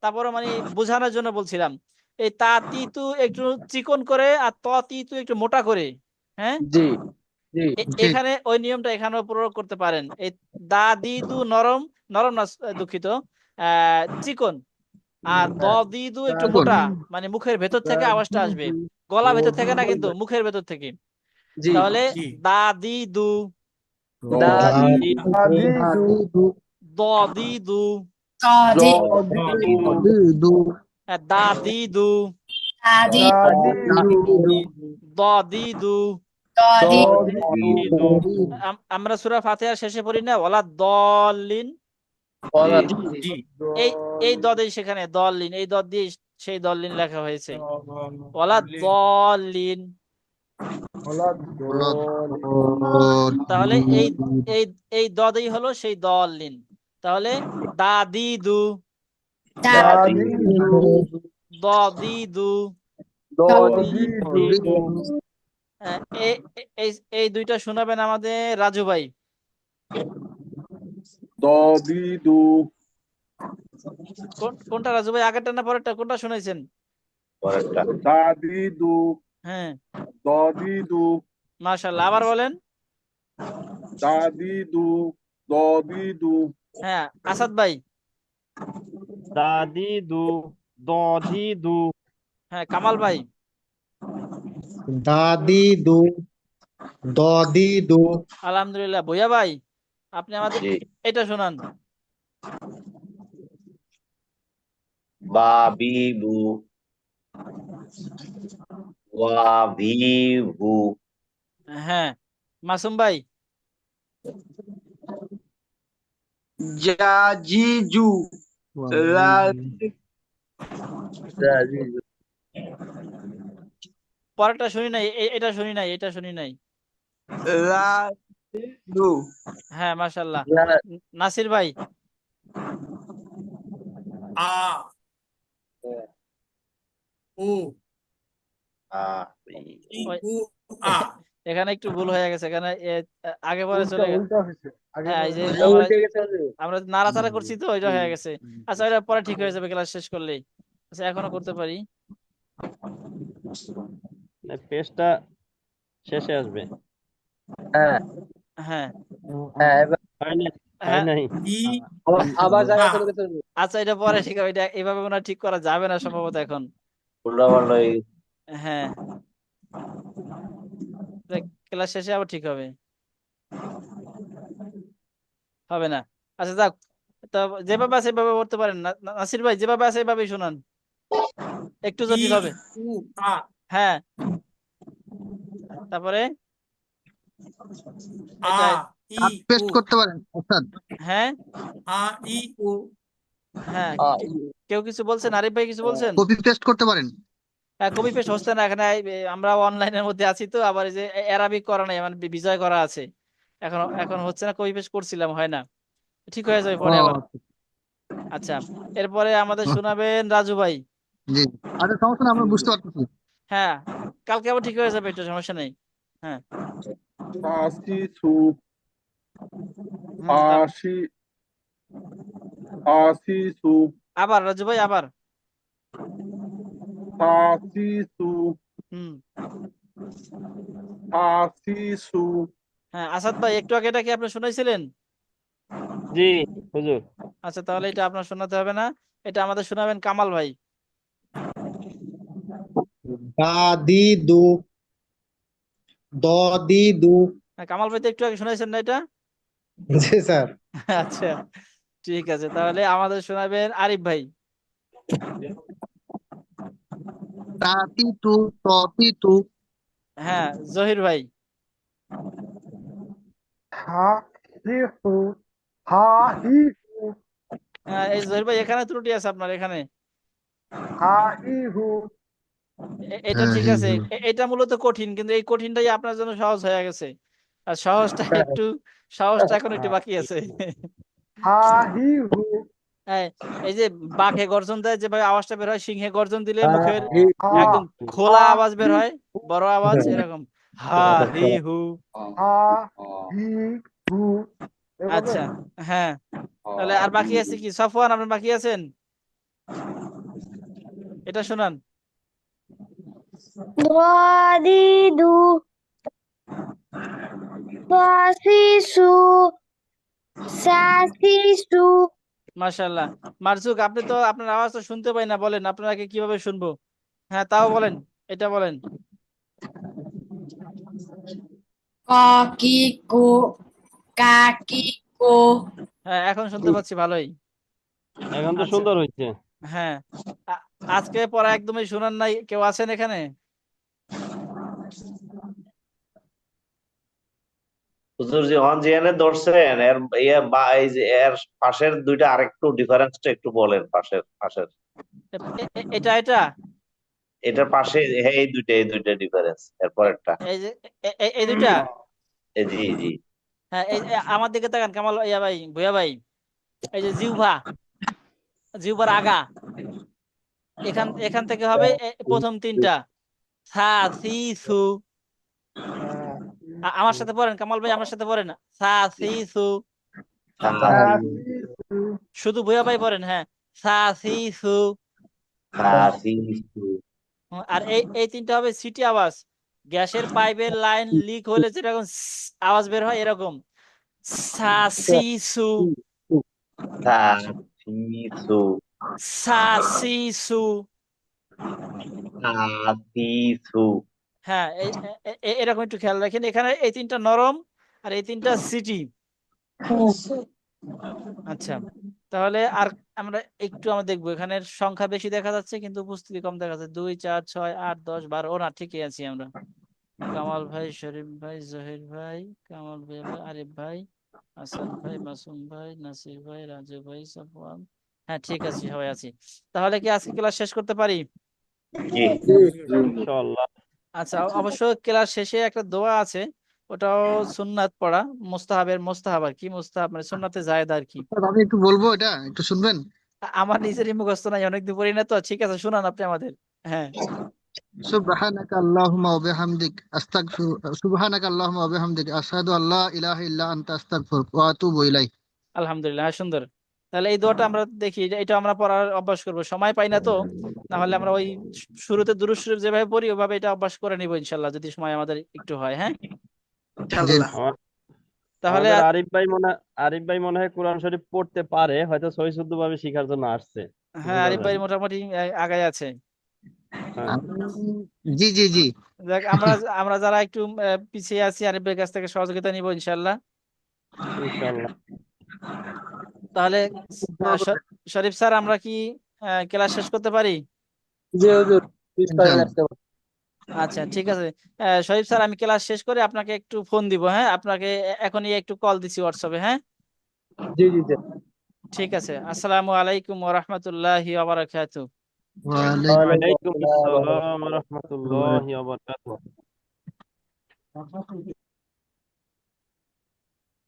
E: তারপরে মানে বোঝানোর জন্য বলছিলাম। এই তা তিতু একটু চিকন করে আর ত তিতু একটু মোটা করে। হ্যাঁ,
B: জি জি
G: জি
E: এখানে ওই নিয়মটা এখানেও প্রয়োগ করতে পারেন। এই দা দি দু নরম, নরম না, দুঃখিত, চিকন। আর দ দি দু একটু
G: চিকন
E: মোটা, মানে মুখের ভেতর থেকে আওয়াজটা আসবে, গলা ভেতর থেকে না, কিন্তু মুখের ভেতর থেকে।
B: জি
E: তাহলে
H: জি
E: দা দি দু,
C: দাদিদু
G: দাদিদু
E: দ দি দু,
C: দদিদু
G: দু
E: দা দি দু,
C: দাদিদু
E: দ দি দু।
C: দদিদু
E: আমরা সূরা ফাতিহার শেষে পড়ি না, ওয়ালা দলিন।
H: জি
E: এই এই দদেই সেখানে দলিন, এই দদ দিয়ে সেই দলিন লেখা হয়েছে, ওয়ালা দলিন। তাহলে এই এই এই দদেই হলো সেই দলিন। তাহলে দাদিদু
C: দাদিদু
E: দদিদু।
C: দদিদু
E: এই এই এই দুইটা শোনাবেন আমাদের রাজু ভাই।
I: দদিদু
E: কোনটা রাজু ভাই, আগেরটা না পরেরটা, কোনটা শুনাইছেন?
I: দাদিদু
E: হ্যাঁ,
I: দদিদু
E: মাশাআল্লাহ, আবার বলেন।
I: দাদিদু দদিদু
E: হ্যাঁ, আসাদ ভাই।
D: দাদিদু দদিদু
E: হ্যাঁ, কামাল ভাই।
G: দাদিদু দদিদু
E: আলহামদুলিল্লাহ। ভুইয়া ভাই, আপনি আমাদের এটা শোনান।
A: বাবিবু ওয়াবিবু।
E: হ্যাঁ, মাসুম ভাই।
F: জাজিজু
E: পরেরটা শুনি নাই, এটা শুনি নাই, এটা শুনি নাই।
F: রাজু
E: হ্যাঁ, মাশাআল্লাহ। নাসির ভাই।
H: আ উ ই
E: ওই
H: উ আ
E: এখানে একটু ভুল হয়ে গেছে, এখানে আগে পরে চলে গেছে।
C: উল্টা হয়েছে আগে
E: হ্যাঁ, এই যে
C: পরে।
E: আমরা
B: উল্টে গেছে।
E: আমরা নাড়াচাড়া করছি তো, ওইটা হয়ে গেছে। আচ্ছা, ওইটা পরে ঠিক হয়ে যাবে ক্লাস শেষ করলেই। আচ্ছা, এখনো করতে পারি।
D: পেজটা শেষে আসবে।
B: হ্যাঁ
E: হ্যাঁ
B: হ্যাঁ এবার
D: হয় নাই হয়
E: হ্যাঁ,
D: নাই
H: ই
B: আবার জায়গা
H: আ
B: চলে গেছে।
E: আচ্ছা, এটা পরে ঠিক হবে। এটা এভাবে মনে হয় ঠিক করা যাবে না সম্ভবত এখন। হ্যাঁ, ক্লাস শেষে আবার ঠিক হবে, হবে না। আচ্ছা, যাক। তো যেভাবে আছে এভাবে করতে পারেন না, নাসির ভাই, যেভাবে আছে এভাবেই শোনান, একটু
H: ই
E: জটিল হবে।
H: উ আ
E: হ্যাঁ, তারপরে
H: আ
E: এটা।
H: ই
G: পেস্ট
H: উ
G: করতে পারেন অর্থাৎ
E: হ্যাঁ
H: আ ই উ
E: হ্যাঁ, কেউ কিছু বলছেন? আরিফ ভাই কিছু বলছেন?
G: কপি পেস্ট করতে পারেন।
E: হ্যাঁ, কপি পেস্ট হচ্ছে না এখানে। আমরা অনলাইনের মধ্যে আছি তো, আবার এই যে অ্যারাবিক করা নাই, মানে বিজয় করা আছে। এখন এখন হচ্ছে না, কপি পেস্ট করছিলাম, হয় না। ঠিক হয়ে যাবে
G: ও
E: পরে আবার। আচ্ছা, এরপরে আমাদের শোনাবেন রাজু ভাই।
G: জি, আচ্ছা সমস্যা না, আমরা বুঝতে পারতেছি।
E: হ্যাঁ, কালকে আবার ঠিক হয়ে যাবে, এটা সমস্যা নেই। হ্যাঁ।
I: আসিসু
E: হুম, তা-
I: আসি আসিসু
E: আবার রাজু ভাই, আবার।
I: আসিসু
E: হুম।
I: আসিসু
E: হ্যাঁ, আসাদ ভাই, একটু আগে এটা কি আপনি শুনাইছিলেন?
D: জি হুজুর।
E: আচ্ছা, তাহলে এটা আপনার শোনাতে হবে না, এটা আমাদের শোনাবেন কামাল ভাই।
G: দাদিদু দদিদু
E: হ্যাঁ, কামাল ভাই তো একটু আগে শুনাইছেন না এটা?
C: জি স্যার।
E: আচ্ছা, ঠিক আছে, তাহলে আমাদের শোনাবেন আরিফ ভাই।
G: তাতিতু ততিতু
E: হ্যাঁ, জহির ভাই।
C: হাসিহু হা হি হু
E: এই জহির ভাই এখানে ত্রুটি আছে আপনার এখানে।
C: হা ই হু
E: এটা
G: হ্যাঁ
E: ঠিক
G: হি
E: আছে,
G: হু
E: এটা মূলত কঠিন, কিন্তু এই কঠিনটাই আপনার জন্য সহজ হয়ে গেছে, আর সহজটা এখন একটু বাকি আছে।
C: হা হি হু
E: এই এই যে বাঘে গর্জন দেয় যেভাবে আওয়াজটা বের হয়, সিংহে গর্জন দিলে
B: হা
E: মুখের
B: হি
C: হা
E: একদম খোলা
C: হা
E: আওয়াজ বের
C: হি
E: হয়, বড় আওয়াজ এরকম হা হি হু।
C: হা হি হু এভাবে
E: আচ্ছা, হ্যাঁ, তাহলে আর বাকি আছে কি? সফওয়ান, আপনি বাকি আছেন, এটা শোনান।
J: ضاديد طاسيس ساسيس
E: মাশাআল্লাহ। মারজুক, আপনি তো আপনার আওয়াজ তো শুনতে পাই না, বলেন আপনাকে কিভাবে শুনবো? হ্যাঁ, তাও বলেন, এটা বলেন।
H: কাকিকো কাকিকো
E: হ্যাঁ, এখন শুনতে পাচ্ছি ভালোই।
D: এখন তো
E: আচ্ছা,
D: সুন্দর হয়েছে।
E: হ্যাঁ, আজকে পড়া একদমই শুনান নাই, কেউ আছেন এখানে?
A: হুজুর জি হন জিয়ানে ধরছেন এর ইয়ে বা এই যে এর পাশের দুইটা আরেকটু ডিফারেন্সটা একটু বলেন, পাশের
E: এটা
A: এটার পাশে, হ্যাঁ এই দুইটা ডিফারেন্স, এরপর একটা
E: এই যে এই দুইটা।
A: জি জি
E: হ্যাঁ, আমার দিকে তাকান কামাল ইয়া ভাই, ভুয়া ভাই, এই যে জিহ্বা, জিহ্বার আগা, এখান এখান থেকে হবে প্রথম তিনটা সা সি সু। আমার সাথে পড়েন কামাল ভাই, আমার সাথে পড়েন সা সি সু।
C: সা
A: সাসি
C: সি সু
E: শুধু ভুয়া ভাই পড়েন, হ্যাঁ, সা সি সু।
A: সাসিসু
E: আর এই তিনটা হবে সিটি আওয়াজ, গ্যাসের পাইপের লাইন লিক হলে যেরকম আওয়াজ বের হয় এরকম সা সি সু,
A: সাসিসু
E: সা সি সু।
A: সাসিসু
E: হ্যাঁ, এরকম একটু খেয়াল রাখেন, এখানে এই তিনটা নরম আর এই তিনটা সিটি। আচ্ছা, তাহলে আর আমরা আমরা দেখবো, এখানে সংখ্যা বেশি দেখা যাচ্ছে কিন্তু উপস্থিতি কম দেখা যাচ্ছে, 2 4 6 8 10 12। ও না, ঠিকই আছি আমরা। কামাল ভাই, শরীফ ভাই, জহির ভাই, কামাল ভাই, আরিফ ভাই, আসাদ ভাই, মাসুম ভাই, নাসির ভাই, রাজু ভাই, সফওয়ান। হ্যাঁ, ঠিক আছে, সবাই আছি। তাহলে কি আজকে ক্লাস শেষ করতে পারি?
A: জি
D: ইনশাআল্লাহ।
E: আচ্ছা, অবশ্য ক্লাস শেষে একটা দোয়া আছে, ওটাও সুন্নাত পড়া, মোস্তাহাব আর কি, মোস্তাহাব মানে সুন্নাতে জায়েদ আর কি।
G: স্যার, আমি একটু বলবো, এটা একটু শুনবেন?
E: আমার নিজেরই মুখস্থ নাই, অনেকদিন পড়ি না তো। ঠিক আছে, শুনান আপনি আমাদের। হ্যাঁ,
G: সুবহানাকা আল্লাহুম্মা ওয়া বিহামদিক সুবহানাকা আল্লাহুম্মা ওয়া বিহামদিক আশহাদু আল্লা ইলাহা ইল্লা আনতা আস্তাগফিরুকা ওয়া আতুবু ইলাইক।
E: আলহামদুলিল্লাহ, হ্যাঁ, সুন্দর। তাহলে এই দোয়াটা আমরা দেখি, এটা আমরা পড়ার অভ্যাস করব, সময় পাই না তো, না হলে আমরা ওই শুরুতে দুরূদ শরীফ যেভাবে পড়ি ওভাবে এটা অভ্যাস করে নিব ইনশাল্লাহ, যদি সময় আমাদের একটু হয়। হ্যাঁ,
G: জি।
D: আমার-
E: তাহলে
D: আমাদের আরিফ ভাই মনে হয় কোরআন শরীফ পড়তে পারে, হয়তো সহি শুদ্ধ ভাবে শিখার জন্য আসছে।
E: হ্যাঁ,
D: বোঝা
E: আরিফ
D: যায়।
E: ভাই মোটামুটি আগায় আছে।
D: হ্যাঁ,
G: জি জি জি।
E: দেখ, আমরা আমরা যারা একটু পিছিয়ে আছি, আরিফ ভাইয়ের কাছ থেকে সহযোগিতা নিব ইনশাল্লাহ।
D: ইনশাআল্লাহ।
E: তাহলে শরীফ স্যার, আমরা কি ক্লাস শেষ করতে পারি?
B: জি হুজুর, পিস্তলে
G: ইনশাআল্লাহ।
B: রাখতে পারেন।
E: আচ্ছা, ঠিক আছে। শরীফ স্যার, আমি ক্লাস শেষ করে আপনাকে একটু ফোন দিব, হ্যাঁ, আপনাকে এখনই একটু কল দিচ্ছি হোয়াটসঅ্যাপে। হ্যাঁ,
B: জি জি জি।
E: ঠিক আছে। আসসালামু আলাইকুম ওয়া রাহমাতুল্লাহি ওয়া বারাকাতুহু।
G: ওয়া আলাইকুম
B: ওয়ালাইকুম
D: ওয়ালাইকুম
B: আসসালাম ওয়া
D: আসসালাম ওয়া
B: রাহমাতুল্লাহি ওয়া
D: রাহমাতুল্লাহি ওয়া বারাকাতুহু।
C: বারাকাতুহু।